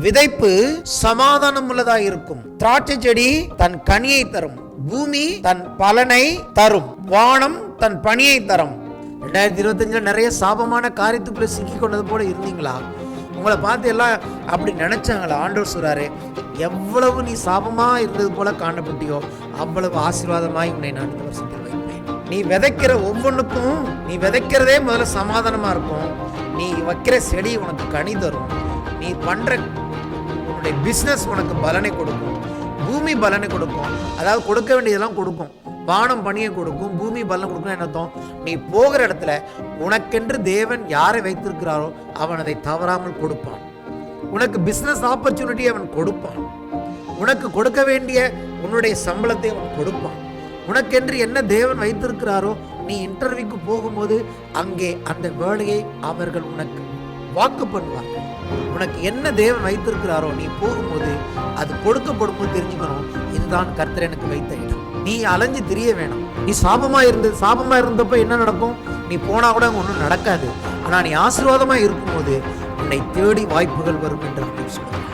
விதைப்பு சமாதானம் உள்ளதா இருக்கும். திராட்சை செடி தன் கனியை தரும், பூமி தன் பலனை தரும், வானம் தன் பணியை தரும். 2025 நிறைய சாபமான காரியத்துக்குள்ள சிக்கி கொண்டது போல இருந்தீங்களா? உங்களை பார்த்து எல்லாம் அப்படி நினைச்சாங்களா? ஆண்டவர் சொல்றாரு, எவ்வளவு நீ சாபமா இருந்தது போல காணப்பட்டியோ அவ்வளவு ஆசீர்வாதமாய் உன்னை நான் இந்த வருஷத்தில் வைப்பேன். நீ விதைக்கிற ஒவ்வொன்றுக்கும், நீ விதைக்கிறதே முதல்ல சமாதானமா இருக்கும். நீ வைக்கிற செடி உனக்கு கனி தரும். நீ பண்ற உன்னுடைய பிசினஸ் உனக்கு பலனை கொடுக்கும், பூமி பலனை கொடுக்கும். அதாவது கொடுக்க வேண்டியதெல்லாம் கொடுக்கும். வானம் பணியை கொடுக்கும், பூமி பலனை கொடுக்கும். என்ன அர்த்தம்? நீ போகிற இடத்துல உனக்கென்று தேவன் யாரை வைத்திருக்கிறாரோ அவன் அதை தவறாமல் கொடுப்பான். உனக்கு பிசினஸ் ஆப்பர்ச்சுனிட்டி அவன் கொடுப்பான். உனக்கு கொடுக்க வேண்டிய உன்னுடைய சம்பளத்தை அவன் கொடுப்பான். உனக்கென்று என்ன தேவன் வைத்திருக்கிறாரோ நீ இன்டர்வியூக்கு போகும்போது அங்கே அந்த வேலையை அவர்கள் உனக்கு வாக்கு பண்ணுவார்கள். உனக்கு என்ன தேவன் வைத்திருக்கிறாரோ நீ போகும்போது அது கொடுக்கப்படும் போது தெரிஞ்சுக்கணும், இதுதான் கர்த்தர் எனக்கு வைத்த இடம். நீ அலைஞ்சு திரிய வேணும். நீ சாபமா இருந்தப்ப என்ன நடக்கும்? நீ போனா கூட ஒன்றும் நடக்காது. ஆனா நீ ஆசீர்வாதமா இருக்கும்போது உன்னை தேடி வாய்ப்புகள் வரும் என்று சொல்றாங்க.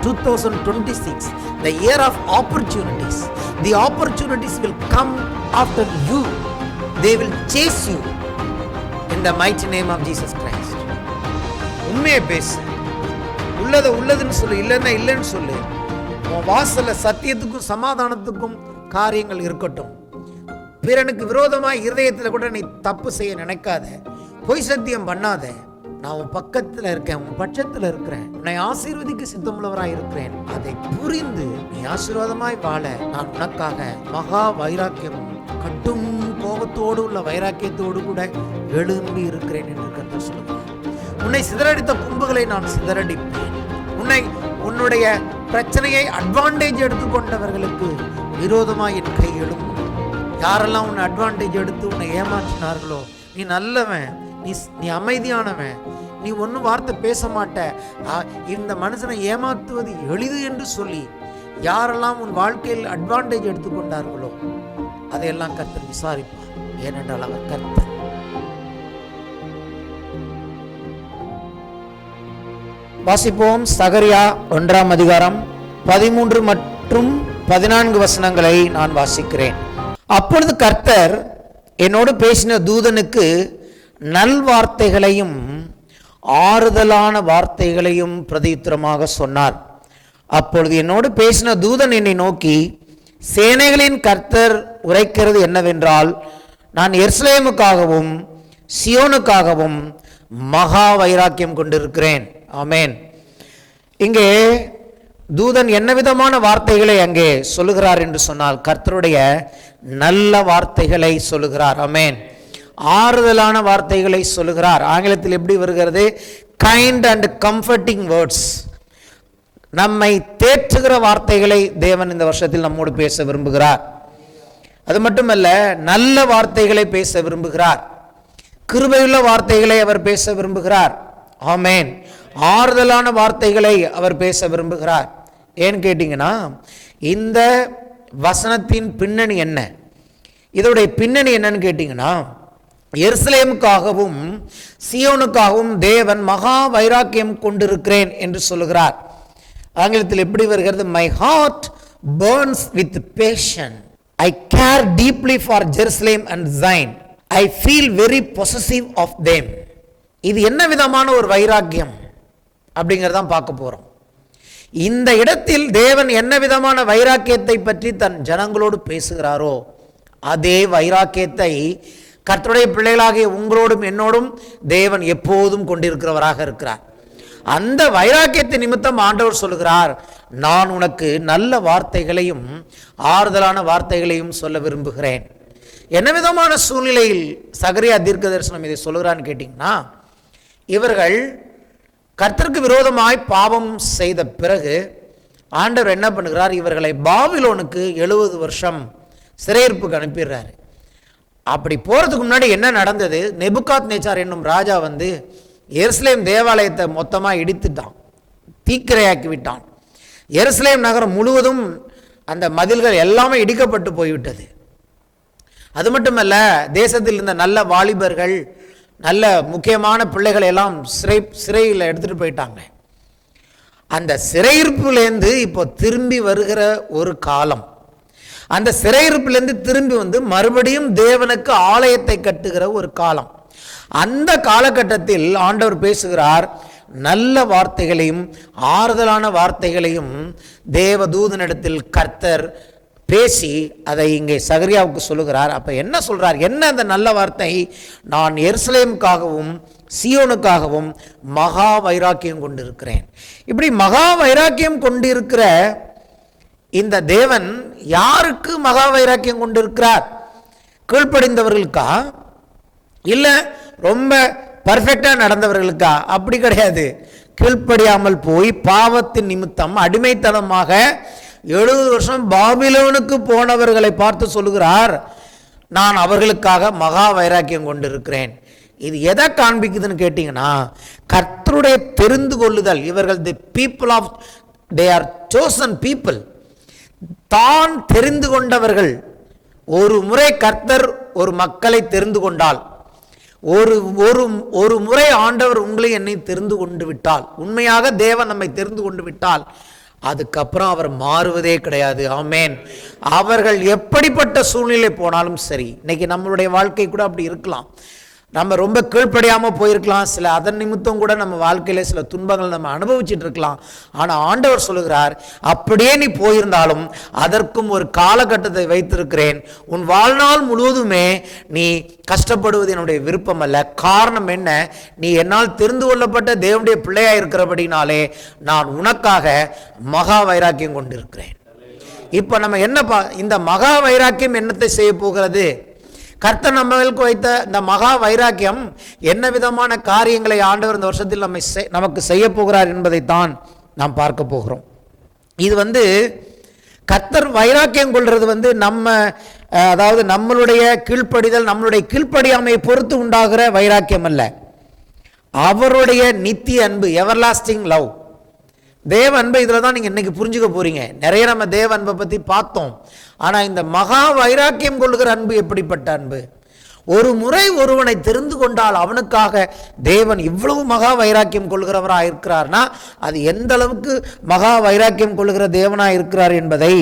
2026, the year of opportunities. The opportunities will come after you. They will chase you in the mighty name of Jesus Christ. உண்மையை பேசு, உள்ளதுன்னு சொல்லு, இல்லைன்னா இல்லைன்னு சொல்லு. உன் வாசல்ல சத்தியத்துக்கும் சமாதானத்துக்கும் காரியங்கள் இருக்கட்டும். பிறனுக்கு விரோதமாக இருதயத்தில் கூட நீ தப்பு செய்ய நினைக்காத, பொய் சத்தியம் பண்ணாத. நான் உன் பக்கத்தில் இருக்கேன், உன் பட்சத்தில் இருக்கிறேன், உன்னை ஆசீர்வதிக்க சித்தமுள்ளவராக இருக்கிறேன். அதை புரிந்து நீ ஆசீர்வாதமாய் வாழ நான் உனக்காக மகா வைராக்கியமும் கட்டும் கோபத்தோடு உள்ள வைராக்கியத்தோடு கூட எழும்பி இருக்கிறேன் என்று கர்த்தர் சொல்லுகிறார். உன்னை சிதறடித்த கும்புகளை நான் சிதறடிப்பேன். உன்னுடைய பிரச்சனையை அட்வான்டேஜ் எடுத்துக்கொண்டவர்களுக்கு விரோதமாக என் கை எழும்பும். யாரெல்லாம் உன்னை அட்வான்டேஜ் எடுத்து உன்னை ஏமாற்றினார்களோ, நீ நல்லவன், நீ அமைதியானவன், நீ ஒன்றும் வார்த்தை பேச மாட்ட, இந்த மனுஷனை ஏமாற்றுவது எளிது என்று சொல்லி யாரெல்லாம் உன் வாழ்க்கையில் அட்வான்டேஜ் எடுத்துக்கொண்டார்களோ அதையெல்லாம் கர்த்தர் விசாரிப்பார். ஏனென்றால் அவர் கர்த்தர். வாசிப்போம். சகரியா 1ஆம் அதிகாரம் 13 மற்றும் 14 வசனங்களை நான் வாசிக்கிறேன். அப்பொழுது கர்த்தர் என்னோடு பேசின தூதனுக்கு நல்வார்த்தைகளையும் ஆறுதலான வார்த்தைகளையும் பிரதியுத்தரமாக சொன்னார். அப்பொழுது என்னோடு பேசின தூதன் என்னை நோக்கி, சேனைகளின் கர்த்தர் உரைக்கிறது என்னவென்றால், நான் எருசலேமுக்காகவும் சியோனுக்காகவும் மகா வைராக்கியம் கொண்டிருக்கிறேன். ஆமென். இங்கே தூதன் என்ன விதமான வார்த்தைகளை அங்கே சொல்லுகிறார் என்று சொன்னால், கர்த்தருடைய நல்ல வார்த்தைகளை சொல்லுகிறார். ஆமென். ஆறுதலான வார்த்தைகளை சொல்லுகிறார். ஆங்கிலத்தில் எப்படி வருகிறது? Kind and comforting words. நம்மை தேற்றுகிற வார்த்தைகளை தேவன் இந்த வருஷத்தில் நம்மோடு பேச விரும்புகிறார். அது மட்டுமல்ல, நல்ல வார்த்தைகளை பேச விரும்புகிறார். கிருபையுள்ள வார்த்தைகளை அவர் பேச விரும்புகிறார். ஆமென். ஆறுதலான வார்த்தைகளை அவர் பேச விரும்புகிறார். ஏன்னு கேட்டீங்கன்னா, இந்த வசனத்தின் பின்னணி என்ன? இதோடைய பின்னணி என்னன்னு கேட்டீங்கன்னா, எருசலேமுக்காகவும் சியோனுக்காகவும் தேவன் மகா வைராக்கியம் கொண்டிருக்கிறேன் என்று சொல்லுகிறார். ஆங்கிலத்தில் எப்படி வருகிறது? My heart burns with passion. I care deeply for Jerusalem and Zion. I feel very possessive of them. இது என்ன விதமான ஒரு வைராக்கியம் அப்படிங்கிறதான் பார்க்க போறோம். இந்த இடத்தில் தேவன் என்ன விதமான வைராக்கியத்தை பற்றி தன் ஜனங்களோடு பேசுகிறாரோ அதே வைராக்கியத்தை கர்த்தருடைய பிள்ளைகளாகிய உங்களோடும் என்னோடும் தேவன் எப்போதும் கொண்டிருக்கிறவராக இருக்கிறார். அந்த வைராக்கியத்தை நிமித்தம் ஆண்டவர் சொல்லுகிறார், நான் உனக்கு நல்ல வார்த்தைகளையும் ஆறுதலான வார்த்தைகளையும் சொல்ல விரும்புகிறேன். என்ன விதமான சூழ்நிலையில் சகரியா தீர்க்க தரிசனம் இதை சொல்லுகிறான்னு கேட்டிங்கன்னா, இவர்கள் கர்த்தருக்கு விரோதமாய் பாவம் செய்த பிறகு ஆண்டவர் என்ன பண்ணுகிறார்? இவர்களை பாபிலோனுக்கு 70 வருஷம் சிறையிருப்புக்கு அனுப்பிடுறாரு. அப்படி போகிறதுக்கு முன்னாடி என்ன நடந்தது? நெபுகாத்நேச்சார் என்னும் ராஜா வந்து எருசலேம் தேவாலயத்தை மொத்தமாக இடித்துட்டான், தீக்கிரையாக்கி விட்டான். எருசலேம் நகரம் முழுவதும் அந்த மதில்கள் எல்லாமே இடிக்கப்பட்டு போய்விட்டது. அது மட்டுமல்ல, தேசத்தில் இருந்த நல்ல வாலிபர்கள், நல்ல முக்கியமான பிள்ளைகள் எல்லாம் சிறையில் எடுத்துகிட்டு போயிட்டாங்க. அந்த சிறையிருப்பிலேருந்து இப்போ திரும்பி வருகிற ஒரு காலம், அந்த சிறையிருப்பிலேருந்து திரும்பி வந்து மறுபடியும் தேவனுக்கு ஆலயத்தை கட்டுகிற ஒரு காலம். அந்த காலகட்டத்தில் ஆண்டவர் பேசுகிறார். நல்ல வார்த்தைகளையும் ஆறுதலான வார்த்தைகளையும் தேவதூதனிடத்தில் கர்த்தர் பேசி அதை இங்கே சகரியாவுக்கு சொல்லுகிறார். அப்போ என்ன சொல்கிறார்? என்ன அந்த நல்ல வார்த்தை? நான் எருசலேமுக்காகவும் சீயோனுக்காகவும் மகா வைராக்கியம் கொண்டிருக்கிறேன். இப்படி மகா வைராக்கியம் கொண்டிருக்கிற இந்த தேவன் யாருக்கு மகா வைராக்கியம் கொண்டிருக்கிறார்? கீழ்ப்படிந்தவர்களுக்கா, இல்லை ரொம்ப பர்ஃபெக்டாக நடந்தவர்களுக்கா? அப்படி கிடையாது. கீழ்ப்படியாமல் போய் பாவத்தின் நிமித்தம் அடிமைத்தனமாக 70 வருஷம் பாபிலோனுக்கு போனவர்களை பார்த்து சொல்லுகிறார், நான் அவர்களுக்காக மகா வைராக்கியம் கொண்டிருக்கிறேன். இது எதை காண்பிக்குதுன்னு கேட்டிங்கன்னா, கர்த்தருடைய தெரிந்து கொள்ளுதல். இவர்கள் the people of, they are chosen people. தான் தெரிந்து கொண்டவர்கள். ஒரு முறை கர்த்தர் ஒரு மக்களை தெரிந்து கொண்டால், ஒரு முறை ஆண்டவர் உங்களை என்னை தெரிந்து கொண்டு விட்டால், உண்மையாக தேவன் நம்மை தெரிந்து கொண்டு விட்டால், அதுக்கப்புறம் அவர் மாறுவதே கிடையாது. ஆமேன். அவர்கள் எப்படிப்பட்ட சூழ்நிலை போனாலும் சரி. இன்னைக்கு நம்மளுடைய வாழ்க்கை கூட அப்படி இருக்கலாம். நம்ம ரொம்ப கீழ்ப்படியாமல் போயிருக்கலாம். சில அதன் நிமித்தம் கூட நம்ம வாழ்க்கையில் சில துன்பங்கள் நம்ம அனுபவிச்சுட்டு இருக்கலாம். ஆனால் ஆண்டவர் சொல்லுகிறார், அப்படியே நீ போயிருந்தாலும் அதற்கும் ஒரு காலகட்டத்தை வைத்திருக்கிறேன். உன் வாழ்நாள் முழுவதுமே நீ கஷ்டப்படுவது என்னுடைய விருப்பம் அல்ல. காரணம் என்ன? நீ என்னால் தெரிந்து கொள்ளப்பட்ட தேவனுடைய பிள்ளையாக இருக்கிறபடினாலே நான் உனக்காக மகா வைராக்கியம் கொண்டிருக்கிறேன். இப்போ நம்ம இந்த மகா வைராக்கியம் என்னத்தை செய்ய போகிறது? கர்த்தர் நம்மளுக்கு வைத்த இந்த மகா வைராக்கியம் என்ன விதமான காரியங்களை ஆண்டவர் இந்த வருஷத்தில் நமக்கு செய்ய போகிறார் என்பதைத்தான் நாம் பார்க்க போகிறோம். இது கர்த்தர் வைராக்கியம் கொள்வது நம்ம, அதாவது நம்மளுடைய கீழ்ப்படிதல், நம்மளுடைய கீழ்ப்படியாமையை பொறுத்து உண்டாகிற வைராக்கியம் அல்ல. அவருடைய நித்திய அன்பு, எவர்லாஸ்டிங் லவ். தேவ அன்பை இதில் தான் நீங்கள் இன்னைக்கு புரிஞ்சுக்க போறீங்க. நிறைய நம்ம தேவ அன்பை பற்றி பார்த்தோம். ஆனால் இந்த மகா வைராக்கியம் கொள்கிற அன்பு எப்படிப்பட்ட அன்பு? ஒரு முறை ஒருவனை தெரிந்து கொண்டால் அவனுக்காக தேவன் இவ்வளவு மகா வைராக்கியம் கொள்கிறவராக இருக்கிறார்னா அது எந்த அளவுக்கு மகா வைராக்கியம் கொள்கிற தேவனாக இருக்கிறார் என்பதை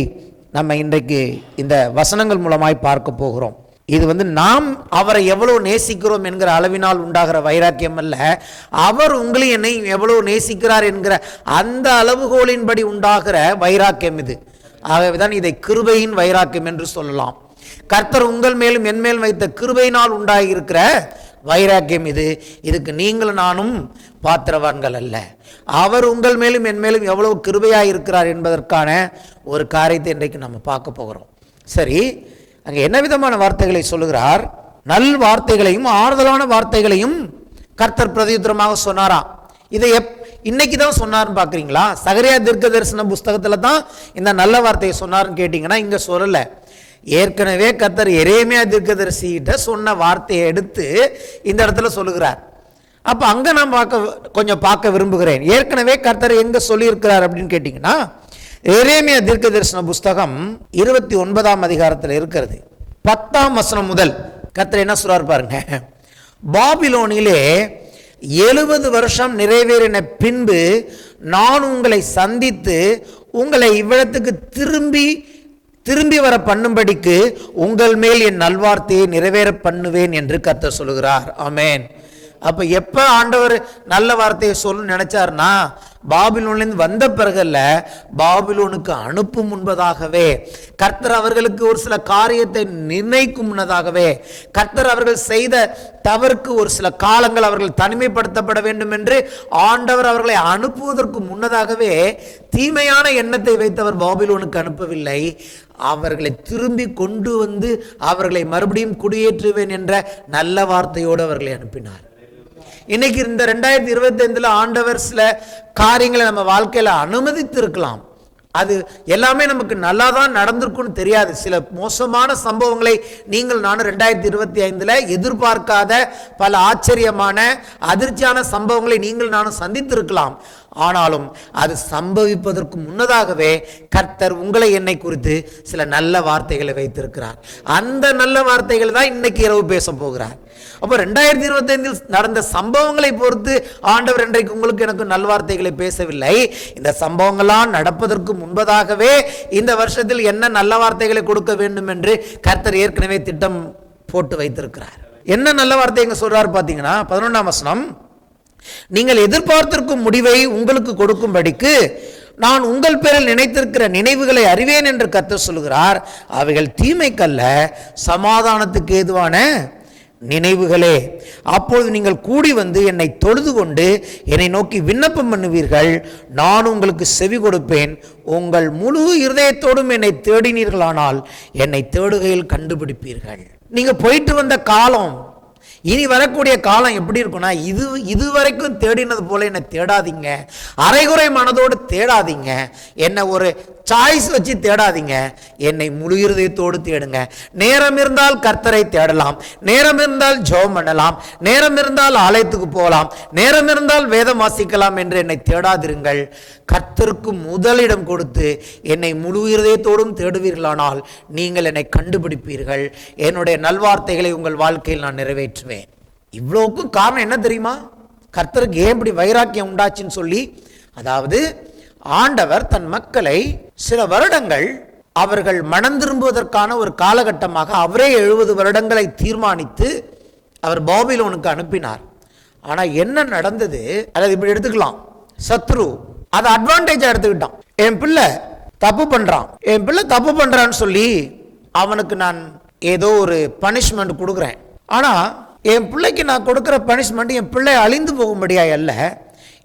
நம்ம இன்றைக்கு இந்த வசனங்கள் மூலமாய் பார்க்க போகிறோம். இது நாம் அவரை எவ்வளவு நேசிக்கிறோம் என்கிற அளவினால் உண்டாகிற வைராக்கியம் அல்ல, அவர் உங்களை என்னை எவ்வளவு நேசிக்கிறார் என்கிற அந்த அளவுகோலின்படி உண்டாகிற வைராக்கியம் இது. ஆகவேதான் இதை கிருபையின் வைராக்கியம் என்று சொல்லலாம். கர்த்தர் உங்கள் மேலும் என் மேல் வைத்த கிருபையினால் உண்டாகியிருக்கிற வைராக்கியம் இது. இதுக்கு நீங்களும் நானும் பாத்திரவான்கள் அல்ல. அவர் உங்கள் மேலும் என் மேலும் எவ்வளவு கிருபையாக இருக்கிறார் என்பதற்கான ஒரு காரியத்தை இன்றைக்கு நம்ம பார்க்க போகிறோம். சரி, அங்கே என்ன விதமான வார்த்தைகளை சொல்லுகிறார்? நல் வார்த்தைகளையும் ஆறுதலான வார்த்தைகளையும் கர்த்தர் பிரதியுத்தரமாக சொன்னாராம். இதை இன்னைக்கு தான் சொன்னார்னு பார்க்குறீங்களா? சகரியா தீர்க்க தரிசன புஸ்தகத்தில் தான் இந்த நல்ல வார்த்தையை சொன்னார்னு கேட்டிங்கன்னா இங்கே சொல்லலை. ஏற்கனவே கர்த்தர் எரேமியா தீர்க்கதரிசிகிட்ட சொன்ன வார்த்தையை எடுத்து இந்த இடத்துல சொல்லுகிறார். அப்போ அங்கே நான் கொஞ்சம் பார்க்க விரும்புகிறேன். ஏற்கனவே கர்த்தர் எங்கே சொல்லியிருக்கிறார் அப்படின்னு கேட்டிங்கன்னா, எரேமியா தீர்க்க தரிசன புஸ்தகம் 29ஆம் அதிகாரத்தில் இருக்கிறது. 10ஆம் வசனம் முதல் கர்த்தர் என்ன சொல்றார் பாருங்க. பாபிலோனிலே 70 வருஷம் நிறைவேறின பின்பு நான் உங்களை சந்தித்து உங்களை இவ்விடத்துக்கு திரும்பி வர பண்ணும்படிக்கு உங்கள் மேல் என் நல்வார்த்தையை நிறைவேற பண்ணுவேன் என்று கர்த்தர் சொல்லுகிறார். ஆமென். அப்போ எப்போ ஆண்டவர் நல்ல வார்த்தையை சொல்லணும்னு நினைச்சார்னா, பாபிலோன்லேருந்து வந்த பிறகல்ல, பாபிலோனுக்கு அனுப்பும் முன்பதாகவே, கர்த்தர் அவர்களுக்கு ஒரு சில காரியத்தை நிர்ணயிக்கும் முன்னதாகவே, கர்த்தர் அவர்கள் செய்த தவறுக்கு ஒரு சில காலங்கள் அவர்கள் தனிமைப்படுத்தப்பட வேண்டும் என்று ஆண்டவர் அவர்களை அனுப்புவதற்கு முன்னதாகவே தீமையான எண்ணத்தை வைத்தவர் பாபிலோனுக்கு அனுப்பவில்லை. அவர்களை திரும்பி கொண்டு வந்து அவர்களை மறுபடியும் குடியேற்றுவேன் என்ற நல்ல வார்த்தையோடு அவர்களை அனுப்பினார். இன்னைக்கு இந்த 2025 ஆண்டவர் சில காரியங்களை நம்ம வாழ்க்கையில் அனுமதித்து இருக்கலாம். அது எல்லாமே நமக்கு நல்லா தான் நடந்திருக்குன்னு தெரியாது. சில மோசமான சம்பவங்களை நீங்கள் நானும் 2025 எதிர்பார்க்காத பல ஆச்சரியமான அதிர்ச்சியான சம்பவங்களை நீங்கள் நானும் சந்தித்திருக்கலாம். ஆனாலும் அது சம்பவிப்பதற்கு முன்னதாகவே கர்த்தர் உங்களை என்னை குறித்து சில நல்ல வார்த்தைகளை வைத்திருக்கிறார். அந்த நல்ல வார்த்தைகள் தான் இன்னைக்கு இரவு பேச போகிறார். அப்போ 2025 நடந்த சம்பவங்களை பொறுத்து ஆண்டவர் இன்றைக்கு உங்களுக்கு எனக்கு நல்வார்த்தைகளை பேசவில்லை. இந்த சம்பவங்களாம் நடப்பதற்கு முன்பதாகவே இந்த வருஷத்தில் என்ன நல்ல வார்த்தைகளை கொடுக்க வேண்டும் என்று கர்த்தர் ஏற்கனவே திட்டம் போட்டு வைத்திருக்கிறார். என்ன நல்ல வார்த்தை எங்க சொல்றாரு பாத்தீங்கன்னா 11ஆம் வசனம், நீங்கள் எதிர்பார்த்திருக்கும் முடிவை உங்களுக்கு கொடுக்கும்படிக்கு நான் உங்கள் பேரில் நினைத்திருக்கிற நினைவுகளை அறிவேன் என்று கர்த்தர் சொல்கிறார். அவைகள் தீமைக்கல்ல, சமாதானத்துக்கு ஏதுவான நினைவுகளே. அப்பொழுது நீங்கள் கூடி வந்து என்னை தொழுது கொண்டு என்னை நோக்கி விண்ணப்பம் பண்ணுவீர்கள், நான் உங்களுக்கு செவி கொடுப்பேன். உங்கள் முழு இருதயத்தோடும் என்னை தேடினீர்களானால் என்னை தேடுகையில் கண்டுபிடிப்பீர்கள். நீங்க போயிட்டு வந்த காலம், இனி வரக்கூடிய காலம் எப்படி இருக்கும்னா, இதுவரைக்கும் தேடினது போல என்னை தேடாதீங்க. அரைகுறை மனதோடு தேடாதீங்க. என்னை ஒரு சாய்ஸ் வச்சு தேடாதீங்க. என்னை முழு இருதயத்தோடு தேடுங்க. நேரம் இருந்தால் கர்த்தரை தேடலாம், நேரம் இருந்தால் ஜெபம் பண்ணலாம், நேரம் இருந்தால் ஆலயத்துக்கு போகலாம், நேரம் இருந்தால் வேதம் வாசிக்கலாம் என்று என்னை தேடாதிருங்கள். கர்த்தருக்கு முதலிடம் கொடுத்து என்னை முழு இருதயத்தோடும் தேடுவீர்களானால் நீங்கள் என்னை கண்டுபிடிப்பீர்கள். என்னுடைய நல்வார்த்தைகளை உங்கள் வாழ்க்கையில் நான் நிறைவேற்றுவேன். இவ்வளவுக்கும் காரணம் என்ன தெரியுமா? கர்த்தருக்கு ஏன் இப்படி வைராக்கியம் உண்டாச்சுன்னு சொல்லி, அதாவது ஆண்டவர் தன் மக்களை சில வருடங்கள் அவர்கள் மனம் திரும்புவதற்கான ஒரு காலகட்டமாக அவரே 70 வருடங்களை தீர்மானித்து அவர் பாபிலோனுக்கு அனுப்பினார். ஆனா என்ன நடந்தது? அதாவது இப்படி எடுத்துக்கலாம், சத்ரு அதை அட்வான்டேஜா எடுத்துக்கிட்டான். என் பிள்ளை தப்பு பண்றான்னு சொல்லி அவனுக்கு நான் ஏதோ ஒரு பனிஷ்மெண்ட் கொடுக்குறேன். ஆனா என் பிள்ளைக்கு நான் கொடுக்குற பனிஷ்மெண்ட் என் பிள்ளை அழிந்து போகும்படியா அல்ல,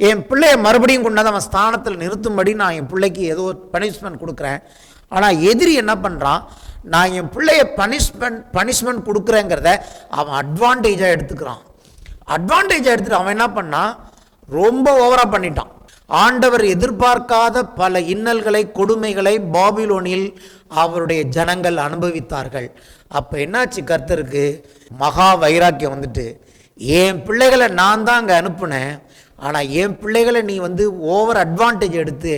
என் பிள்ளையை மறுபடியும் கொண்டாந்து அவன் ஸ்தானத்தில் நிறுத்தும்படி நான் என் பிள்ளைக்கு ஏதோ ஒரு பனிஷ்மெண்ட் கொடுக்குறேன். ஆனால் எதிரி என்ன பண்ணுறான், நான் என் பிள்ளையை பனிஷ்மெண்ட் கொடுக்குறேங்கிறத அவன் அட்வான்டேஜாக எடுத்துக்கிறான். எடுத்துட்டு அவன் என்ன பண்ணான், ரொம்ப ஓவராக பண்ணிட்டான். ஆண்டவர் எதிர்பார்க்காத பல இன்னல்களை, கொடுமைகளை பாபிலோனில் அவருடைய ஜனங்கள் அனுபவித்தார்கள். அப்போ என்னாச்சு, கர்த்தருக்கு மகா வைராக்கியம் வந்துட்டு, என் பிள்ளைகளை நான் தான் அங்கே அனுப்புனேன், ஆனால் என் பிள்ளைகளை நீ ஓவர் அட்வான்டேஜ் எடுத்து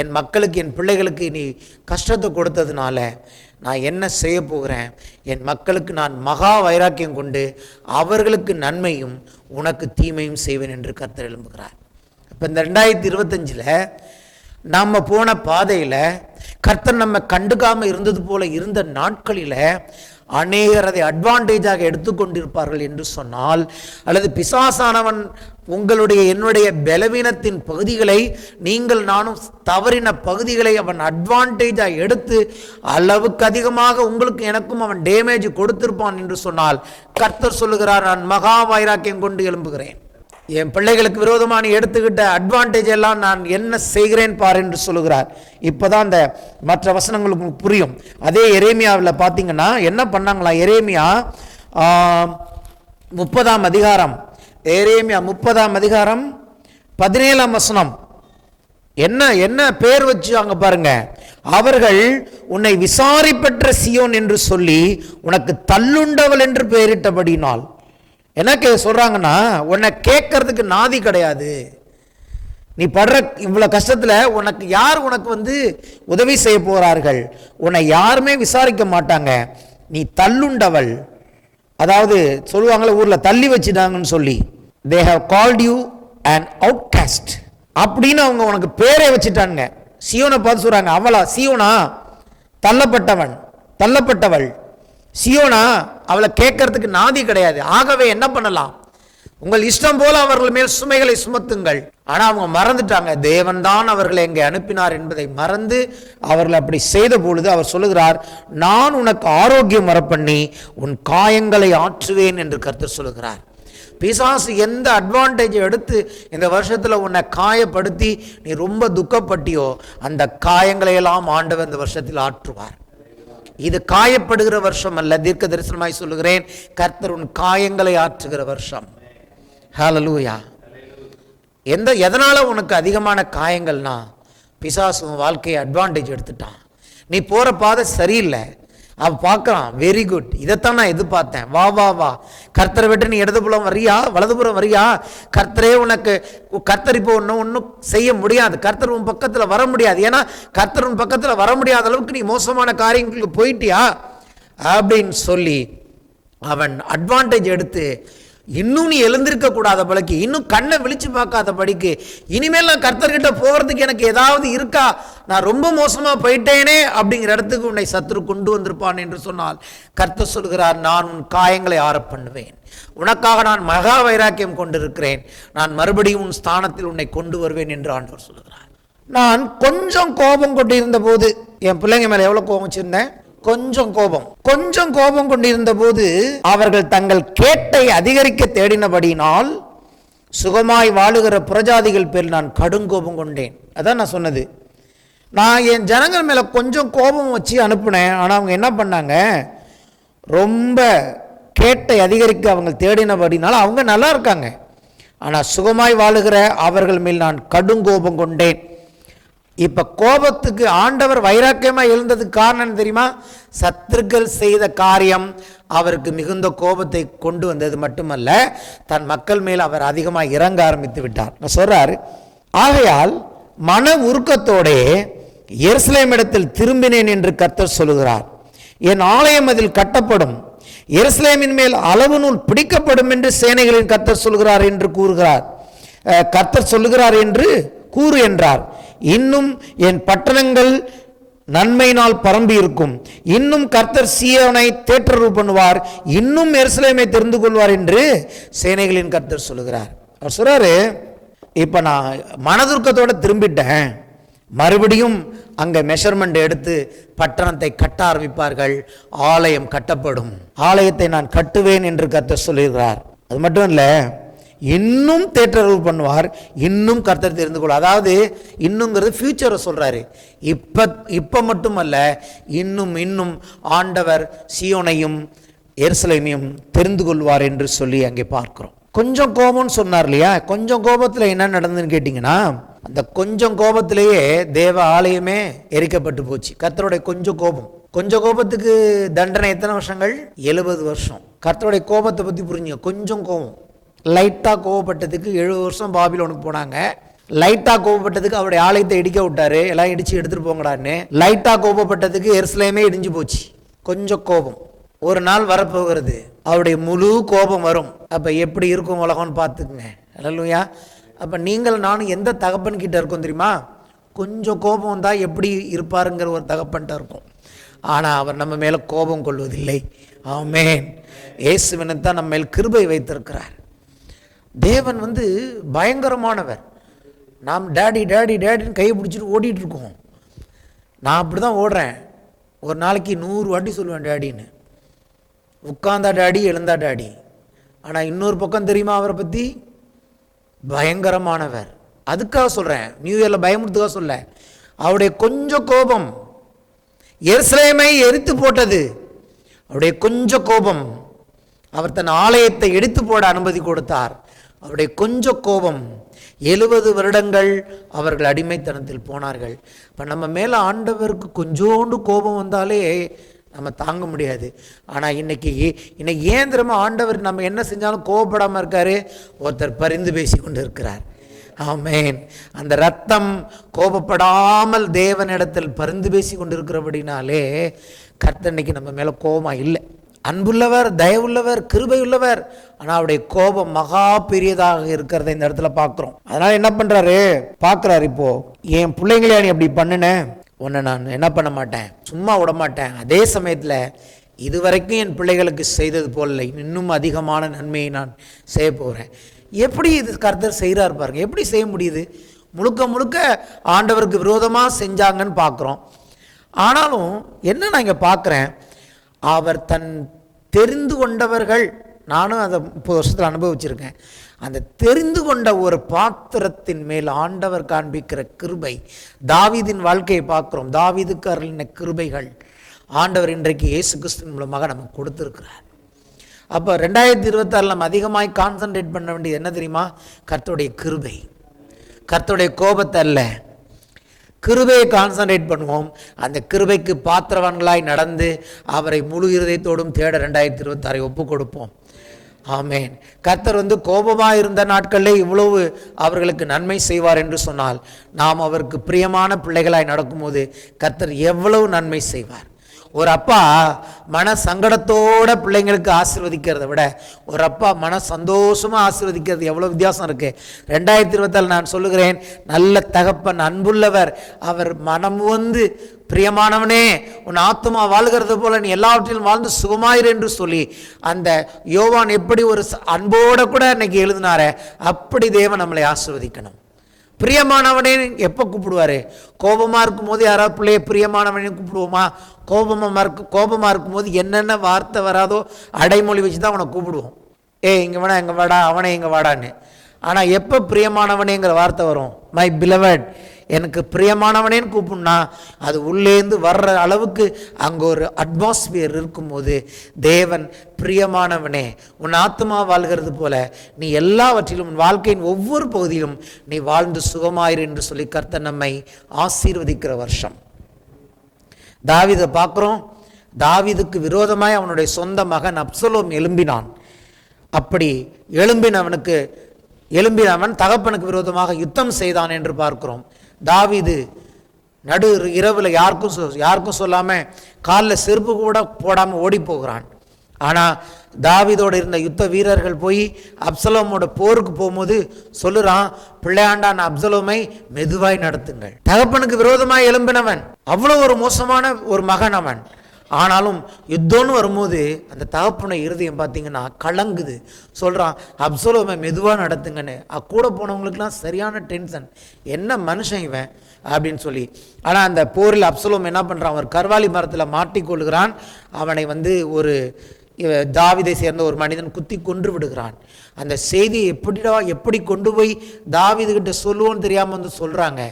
என் மக்களுக்கு, என் பிள்ளைகளுக்கு நீ கஷ்டத்தை கொடுத்ததுனால நான் என்ன செய்ய போகிறேன், என் மக்களுக்கு நான் மகா வைராக்கியம் கொண்டு அவர்களுக்கு நன்மையும் உனக்கு தீமையும் செய்வேன் என்று கர்த்தர் எழும்புகிறார். இப்போ இந்த 2025 நம்ம போன பாதையில் கர்த்தர் நம்ம கண்டுக்காமல் இருந்தது போல இருந்த நாட்களில் அநேகர் அதை அட்வான்டேஜாக எடுத்துக்கொண்டிருப்பார்கள் என்று சொன்னால், அல்லது பிசாசானவன் உங்களுடைய என்னுடைய பலவீனத்தின் பகுதிகளை, நீங்கள் நானும் தவறின பகுதிகளை அவன் அட்வான்டேஜாக எடுத்து அளவுக்கு அதிகமாக உங்களுக்கு எனக்கும் அவன் டேமேஜ் கொடுத்திருப்பான் என்று சொன்னால், கர்த்தர் சொல்லுகிறார், நான் மகா வைராக்கியம் கொண்டு எழும்புகிறேன். என் பிள்ளைகளுக்கு விரோதமாக நீ எடுத்துக்கிட்ட அட்வான்டேஜ் எல்லாம் நான் என்ன செய்கிறேன் பார் என்று சொல்லுகிறார். இப்போதான் அந்த மற்ற வசனங்களுக்கு புரியும். அதே எரேமியாவில் பார்த்தீங்கன்னா என்ன பண்ணாங்களா, எரேமியா 30ஆம் அதிகாரம், எரேமியா 30ஆம் அதிகாரம் 17ஆம் வசனம் என்ன பேர் வச்சாங்க பாருங்க. அவர்கள் உன்னை விசாரிப்பற்ற சியோன் என்று சொல்லி உனக்கு தள்ளுண்டவள் என்று பெயரிட்டபடினால், என்ன சொல்றாங்கன்னா, உன்னை கேட்கறதுக்கு நாதி கிடையாது. நீ படுற இவ்வளவு கஷ்டத்துல உனக்கு யார் உனக்கு உதவி செய்ய போறார்கள்? உன்னை யாருமே விசாரிக்க மாட்டாங்க. நீ தள்ளுண்டவள், அதாவது சொல்லுவாங்களே ஊர்ல தள்ளி வச்சுட்டாங்கன்னு சொல்லி, they have called you an outcast அப்படின்னு அவங்க உனக்கு பேரை வச்சுட்டாங்க. சியோனை பார்த்து சொல்றாங்க, அவளா சியோனா, தள்ளப்பட்டவள் சியோனா, அவளை கேட்கறதுக்கு நாதி கிடையாது. ஆகவே என்ன பண்ணலாம், உங்கள் இஷ்டம் போல அவர்கள் மேல் சுமைகளை சுமத்துங்கள். ஆனா அவங்க மறந்துட்டாங்க, தேவன் தான் அவர்களை எங்கே அனுப்பினார் என்பதை மறந்து அவர்கள் அப்படி செய்த பொழுது அவர் சொல்லுகிறார், நான் உனக்கு ஆரோக்கியம் வரப்பண்ணி உன் காயங்களை ஆற்றுவேன் என்று கர்த்தர் சொல்லுகிறார். பிசாசு எந்த அட்வான்டேஜ் எடுத்து இந்த வருஷத்துல உன்னை காயப்படுத்தி நீ ரொம்ப துக்கப்பட்டியோ, அந்த காயங்களை எல்லாம் ஆண்டவர் இந்த வருஷத்தில் ஆற்றுவார். இது காயப்படுகிற வருஷம் அல்ல, தீர்க்க தரிசனமாய் சொல்லுகிறேன், கர்த்தர் உன் காயங்களை ஆற்றுகிற வருஷம். ஹல்லேலூயா. எதனால உனக்கு அதிகமான காயங்கள்னா, பிசாசு உன் வாழ்க்கையை அட்வான்டேஜ் எடுத்துட்டான். நீ போற பாதை சரியில்லை, அவன் பார்க்குறான், வெரி குட், இதைத்தான் நான் எதிர்பார்த்தேன், வா வா வா, கர்த்தரை விட்டு நீ இடதுபுறம் வரியா வலதுபுறம் வரியா, கர்த்தரே உனக்கு, கர்த்தர் இப்போ ஒன்றும் செய்ய முடியாது, கர்த்தர் உன் பக்கத்தில் வர முடியாது, ஏன்னா கர்த்தர் உன் பக்கத்தில் வர முடியாத அளவுக்கு நீ மோசமான காரியங்களுக்கு போயிட்டியா அப்படின்னு சொல்லி அவன் அட்வான்டேஜ் எடுத்து, இன்னும் நீ எழுந்திருக்க கூடாத படிக்கு, இன்னும் கண்ணை விழிச்சு பார்க்காத படிக்கு, இனிமேல் நான் கர்த்தர்கிட்ட போகிறதுக்கு எனக்கு ஏதாவது இருக்கா, நான் ரொம்ப மோசமாக போயிட்டேனே அப்படிங்கிற இடத்துக்கு உன்னை சத்துரு கொண்டு வந்திருப்பான் என்று சொன்னால், கர்த்தர் சொல்கிறார், நான் உன் காயங்களை ஆற பண்ணுவேன், உனக்காக நான் மகா வைராக்கியம் கொண்டிருக்கிறேன், நான் மறுபடியும் உன் ஸ்தானத்தில் உன்னை கொண்டு வருவேன் என்று ஆண்டவர் சொல்கிறார். நான் கொஞ்சம் கோபம் கொண்டிருந்த போது, என் பிள்ளைங்க மேலே எவ்வளோ கோபம் வச்சிருந்தேன், கொஞ்சம் கோபம் கொண்டிருந்த போது அவர்கள் தங்கள் கேட்டை அதிகரிக்க தேடினபடியினால் சுகமாய் வாழுகிற புறஜாதிகள் பேர் நான் கடுங்கோபம் கொண்டேன். அதான் நான் சொன்னது, நான் என் ஜனங்கள் மேலே கொஞ்சம் கோபம் வச்சு அனுப்புனேன், ஆனால் அவங்க என்ன பண்ணாங்க, ரொம்ப கேட்டை அதிகரிக்க அவங்க தேடினபடினால அவங்க நல்லா இருக்காங்க, ஆனால் சுகமாய் வாழுகிற அவர்கள் மேல் நான் கடுங்கோபம் கொண்டேன். இப்போ கோபத்துக்கு ஆண்டவர் வைராக்கியமாக எழுந்ததுக்கு காரணம் தெரியுமா, சத்துருக்கள் செய்த காரியம் அவருக்கு மிகுந்த கோபத்தை கொண்டு வந்தது மட்டுமல்ல, தன் மக்கள் மேல் அவர் அதிகமாக இறங்க ஆரம்பித்து விட்டார். நான் சொல்றாரு, ஆகையால் மன உருக்கத்தோடே எருசலேம் இடத்தில் திரும்பினேன் என்று கர்த்தர் சொல்லுகிறார், என் ஆலயம் அதில் கட்டப்படும், எருசலேமின் மேல் அளவு நூல் பிடிக்கப்படும் என்று சேனைகளின் கர்த்தர் சொல்கிறார் என்று கூறுகிறார், கர்த்தர் சொல்லுகிறார் என்று கூறு என்றார். இன்னும் என் பட்டணங்கள் நன்மையினால் பரம்பி இருக்கும், இன்னும் கர்த்தர் சீயோனை தேற்றரவு பண்ணுவார், இன்னும் எருசலேமை தெரிந்து கொள்வார் என்று சேனைகளின் கர்த்தர் சொல்லுகிறார். அவர் சொல்றாரு, இப்போ நான் மனதுருக்கத்தோடு திரும்பிட்டேன், மறுபடியும் அங்கே மெஷர்மெண்ட் எடுத்து பட்டணத்தை கட்ட ஆரம்பிப்பார்கள், ஆலயம் கட்டப்படும், ஆலயத்தை நான் கட்டுவேன் என்று கர்த்தர் சொல்லுகிறார். அது மட்டும் இல்லை, இன்னும் தேற்றரவு பண்ணுவார், இன்னும் கர்த்தர் தெரிந்து கொள்வார். அதாவது இன்னுங்கிறது ஃபியூச்சரை சொல்றாரு, இப்போ மட்டுமல்ல, இன்னும் ஆண்டவர் சீயோனையும் எருசலேமையும் தெரிந்து கொள்வார் என்று சொல்லி அங்கே பார்க்கிறோம். கொஞ்சம் கோபம்னு சொன்னார் இல்லையா, கொஞ்சம் கோபத்தில் என்ன நடந்ததுன்னு கேட்டிங்கன்னா, அந்த கொஞ்சம் கோபத்திலேயே தேவ ஆலயமே எரிக்கப்பட்டு போச்சு. கர்த்தருடைய கொஞ்சம் கோபத்துக்கு தண்டனை எத்தனை வருஷங்கள், 70 வருஷம். கர்த்தருடைய கோபத்தை பற்றி புரிஞ்சுங்க, கொஞ்சம் கோபம், லைட்டாக கோவப்பட்டதுக்கு 70 வருஷம் பாபிலோனுக்கு போனாங்க, லைட்டாக கோவப்பட்டதுக்கு அவருடைய ஆலயத்தை இடிக்க விட்டாரு, எல்லாம் இடிச்சு எடுத்துகிட்டு போங்கடான்னு, லைட்டாக கோபப்பட்டதுக்கு எருசலேமே இடிஞ்சு போச்சு. கொஞ்சம் கோபம் ஒரு நாள் வரப்போகிறது, அவருடைய முழு கோபம் வரும். அப்போ எப்படி இருக்கும் உலகம்னு பார்த்துக்குங்க. அல்லேலூயா. அப்போ நீங்கள் நானும் எந்த தகப்பன் கிட்ட இருக்கோம் தெரியுமா, கொஞ்சம் கோபம் வந்தால் எப்படி இருப்பாருங்கிற ஒரு தகப்பன்கிட்ட இருக்கும். ஆனால் அவர் நம்ம மேலே கோபம் கொள்வதில்லை. ஆமென். இயேசுவினைத்தான் நம்ம மேல் கிருபை வைத்திருக்கிறார். தேவன் பயங்கரமானவர். நாம் டேடி டேடி டேடின்னு கையை பிடிச்சிட்டு ஓடிட்டு இருக்கோம். நான் அப்படி தான் ஓடுறேன். ஒரு நாளைக்கு 100 வாட்டி சொல்லுவேன் டேடின்னு. உட்கார்ந்தா டேடி, எழுந்தா டேடி. ஆனால் இன்னொரு பக்கம் தெரியுமா அவரை பற்றி, பயங்கரமானவர். அதுக்காக சொல்கிறேன், நியூ இயரில் பயமுறுத்துக்காக சொல்ல, அவருடைய கொஞ்சம் கோபம் எருசலேமை எரித்து போட்டது. அவருடைய கொஞ்சம் கோபம் அவர் தன் ஆலயத்தை எடுத்து போட அனுமதி கொடுத்தார். அவருடைய கொஞ்சம் கோபம் 70 வருடங்கள் அவர்கள் அடிமைத்தனத்தில் போனார்கள். இப்போ நம்ம மேலே ஆண்டவருக்கு கொஞ்சோண்டு கோபம் வந்தாலே நம்ம தாங்க முடியாது. ஆனால் இன்னைக்கு ஏன் தெரியுமா ஆண்டவர் நம்ம என்ன செஞ்சாலும் கோபப்படாமல் இருக்காரு, ஒருத்தர் பரிந்து பேசி கொண்டு இருக்கிறார். ஆமென். அந்த ரத்தம் கோபப்படாமல் தேவனிடத்தில் பரிந்து பேசி கொண்டு இருக்கிறபடினாலே கர்த்தர் இன்னைக்கு நம்ம மேலே கோபமாக இல்லை. அன்புள்ளவர், தயவுள்ளவர், கிருபை உள்ளவர். ஆனால் அவருடைய கோபம் மகா பெரியதாக இருக்கிறத இந்த இடத்துல பார்க்குறோம். அதனால என்ன பண்ணுறாரு பார்க்குறாரு, இப்போ என் பிள்ளைங்களே நீ அப்படி பண்ணுனேன், உன்னை நான் என்ன பண்ண மாட்டேன், சும்மா விட மாட்டேன். அதே சமயத்தில் இதுவரைக்கும் என் பிள்ளைகளுக்கு செய்தது போல இன்னும் அதிகமான நன்மையை நான் செய்ய போகிறேன். எப்படி இது கர்த்தர் செய்கிறார் பாருங்க. எப்படி செய்ய முடியுது? முழுக்க முழுக்க ஆண்டவருக்கு விரோதமாக செஞ்சாங்கன்னு பார்க்குறோம். ஆனாலும் என்ன நான் இங்கே பார்க்குறேன், அவர் தன் தெரிந்து கொண்டவர்கள், நானும் அதை 30 வருஷத்தில் அனுபவிச்சிருக்கேன், அந்த தெரிந்து கொண்ட ஒரு பாத்திரத்தின் மேல் ஆண்டவர் காண்பிக்கிற கிருபை. தாவீதின் வாழ்க்கையை பார்க்குறோம். தாவீதுக்கு அருளின கிருபைகள் ஆண்டவர் இன்றைக்கு இயேசு கிறிஸ்துவின் மூலமாக நமக்கு கொடுத்துருக்கிறார். அப்போ 2026 நம்ம அதிகமாக கான்சன்ட்ரேட் பண்ண வேண்டியது என்ன தெரியுமா? கர்த்தருடைய கிருபை. கர்த்தருடைய கோபத்தை அல்ல, கிருபையை கான்சன்ட்ரேட் பண்ணுவோம். அந்த கிருபைக்கு பாத்திரவான்களாய் நடந்து அவரை முழு இருதயத்தோடும் தேட 2026 ஒப்பு கொடுப்போம். ஆமேன். கர்த்தர் கோபமாக இருந்த நாட்களிலே இவ்வளவு அவர்களுக்கு நன்மை செய்வார் என்று சொன்னால், நாம் அவருக்கு பிரியமான பிள்ளைகளாய் நடக்கும்போது கர்த்தர் எவ்வளவு நன்மை செய்வார். ஒரு அப்பா மன சங்கடத்தோட பிள்ளைங்களுக்கு ஆசீர்வதிக்கிறத விட ஒரு அப்பா மன சந்தோஷமாக ஆசீர்வதிக்கிறது எவ்வளோ வித்தியாசம் இருக்குது. 2024 நான் சொல்லுகிறேன், நல்ல தகப்பன், அன்புள்ளவர், அவர் மனம் பிரியமானவனே, உன் ஆத்துமா வாழ்கிறது போல நீ எல்லாவற்றிலும் வாழ்ந்து சுகமாயிரு என்று சொல்லி அந்த யோவான் எப்படி ஒரு அன்போட கூட இன்னைக்கு எழுதினாரே, அப்படி தேவன் நம்மளை ஆசீர்வதிக்கணும். பிரியமானவனே எப்போ கூப்பிடுவார்? கோபமாக இருக்கும்போது யாராவது பிள்ளைய பிரியமானவனே கூப்பிடுவோமா? கோபமாக இருக்கும்போது என்னென்ன வார்த்தை வராதோ அடைமொழி வச்சு தான் அவனை கூப்பிடுவோம். இங்கே வேணா எங்கே வாடா, அவனே எங்கே வாடான்னு. ஆனால் எப்போ பிரியமானவனேங்கிற வார்த்தை வரும்? மை பிலவட், எனக்கு பிரியமானவனேன்னு கூப்பிடுனா அது உள்ளேந்து வர்ற அளவுக்கு அங்கே ஒரு அட்மாஸ்பியர் இருக்கும்போது தேவன் பிரியமானவனே, உன் ஆத்மா வாழ்கிறது போல நீ எல்லாவற்றிலும் உன் வாழ்க்கையின் ஒவ்வொரு பகுதியிலும் நீ வாழ்ந்து சுகமாயிரு என்று சொல்லி கர்த்தர் நம்மை ஆசீர்வதிக்கிற வருஷம். தாவீதை பார்க்குறோம். தாவீதுக்கு விரோதமாய் அவனுடைய சொந்த மகன் அப்சலோம் எழும்பினான். அப்படி எழும்பினவன் தகப்பனுக்கு விரோதமாக யுத்தம் செய்தான் என்று பார்க்கிறோம். தாவீது நடு இரவில் யாருக்கும் சொல்லாமல் காலில் செருப்பு கூட போடாமல் ஓடி போகிறான். ஆனால் தாவீதோடு இருந்த யுத்த வீரர்கள் போய் அப்சலோமோட போருக்கு போகும்போது சொல்லுறான், பிள்ளையாண்டான் அப்சலோமை மெதுவாய் நடத்துங்கள். தகப்பனுக்கு விரோதமாய் எழும்பினவன், அவ்வளோ ஒரு மோசமான ஒரு மகன் அவன். ஆனாலும் யுத்தம்னு வரும்போது அந்த தகப்பனை இருதயம் பார்த்தீங்கன்னா கலங்குது. சொல்கிறான், அப்சலோமை மெதுவாக நடத்துங்கன்னு. கூட போனவங்களுக்குலாம் சரியான டென்ஷன், என்ன மனுஷன் இவன் அப்படின்னு சொல்லி. ஆனால் அந்த போரில் அப்சலோம் என்ன பண்ணுறான், ஒரு கர்வாலி மரத்தில் மாட்டிக்கொள்கிறான். அவனை ஒரு தாவீதை சேர்ந்த ஒரு மனிதன் குத்தி கொன்று விடுகிறான். அந்த செய்தியை எப்படி கொண்டு போய் தாவீதுகிட்ட சொல்லுவோன்னு தெரியாமல் சொல்கிறாங்க.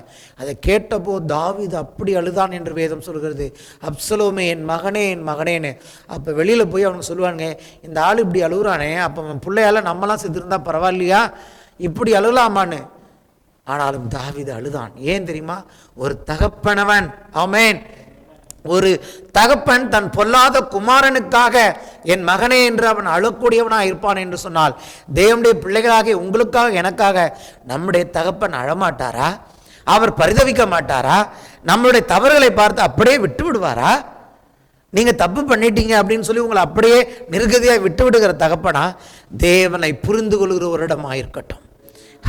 அதை கேட்டப்போ தாவீது அப்படி அழுதான் என்று வேதம் சொல்கிறது. அப்சலோமே என் மகனே, என் மகனேன்னு. அப்போ வெளியில் போய் அவனுக்கு சொல்லுவாங்க, இந்த ஆள் இப்படி அழுகுறானே, அப்போ அவன் பிள்ளையால் நம்மலாம் செத்துருந்தா பரவாயில்லையா, இப்படி அழுகலாமான்னு. ஆனாலும் தாவீது அழுதான். ஏன் தெரியுமா? ஒரு தகப்பனவன், ஆமென், ஒரு தகப்பன் தன் பொல்லாத குமாரனுக்காக என் மகனே என்று அவன் அழக்கூடியவனாக இருப்பான் என்று சொன்னால், தேவனுடைய பிள்ளைகளாக உங்களுக்காக எனக்காக நம்முடைய தகப்பன் அழமாட்டாரா? அவர் பரிதவிக்க மாட்டாரா? நம்மளுடைய தவறுகளை பார்த்து அப்படியே விட்டு விடுவாரா? நீங்கள் தப்பு பண்ணிட்டீங்க அப்படின்னு சொல்லி உங்களை அப்படியே நிர்கதியாக விட்டு விடுகிற தகப்பனா? தேவனை புரிந்து கொள்கிறவரிடமாக இருக்கட்டும்.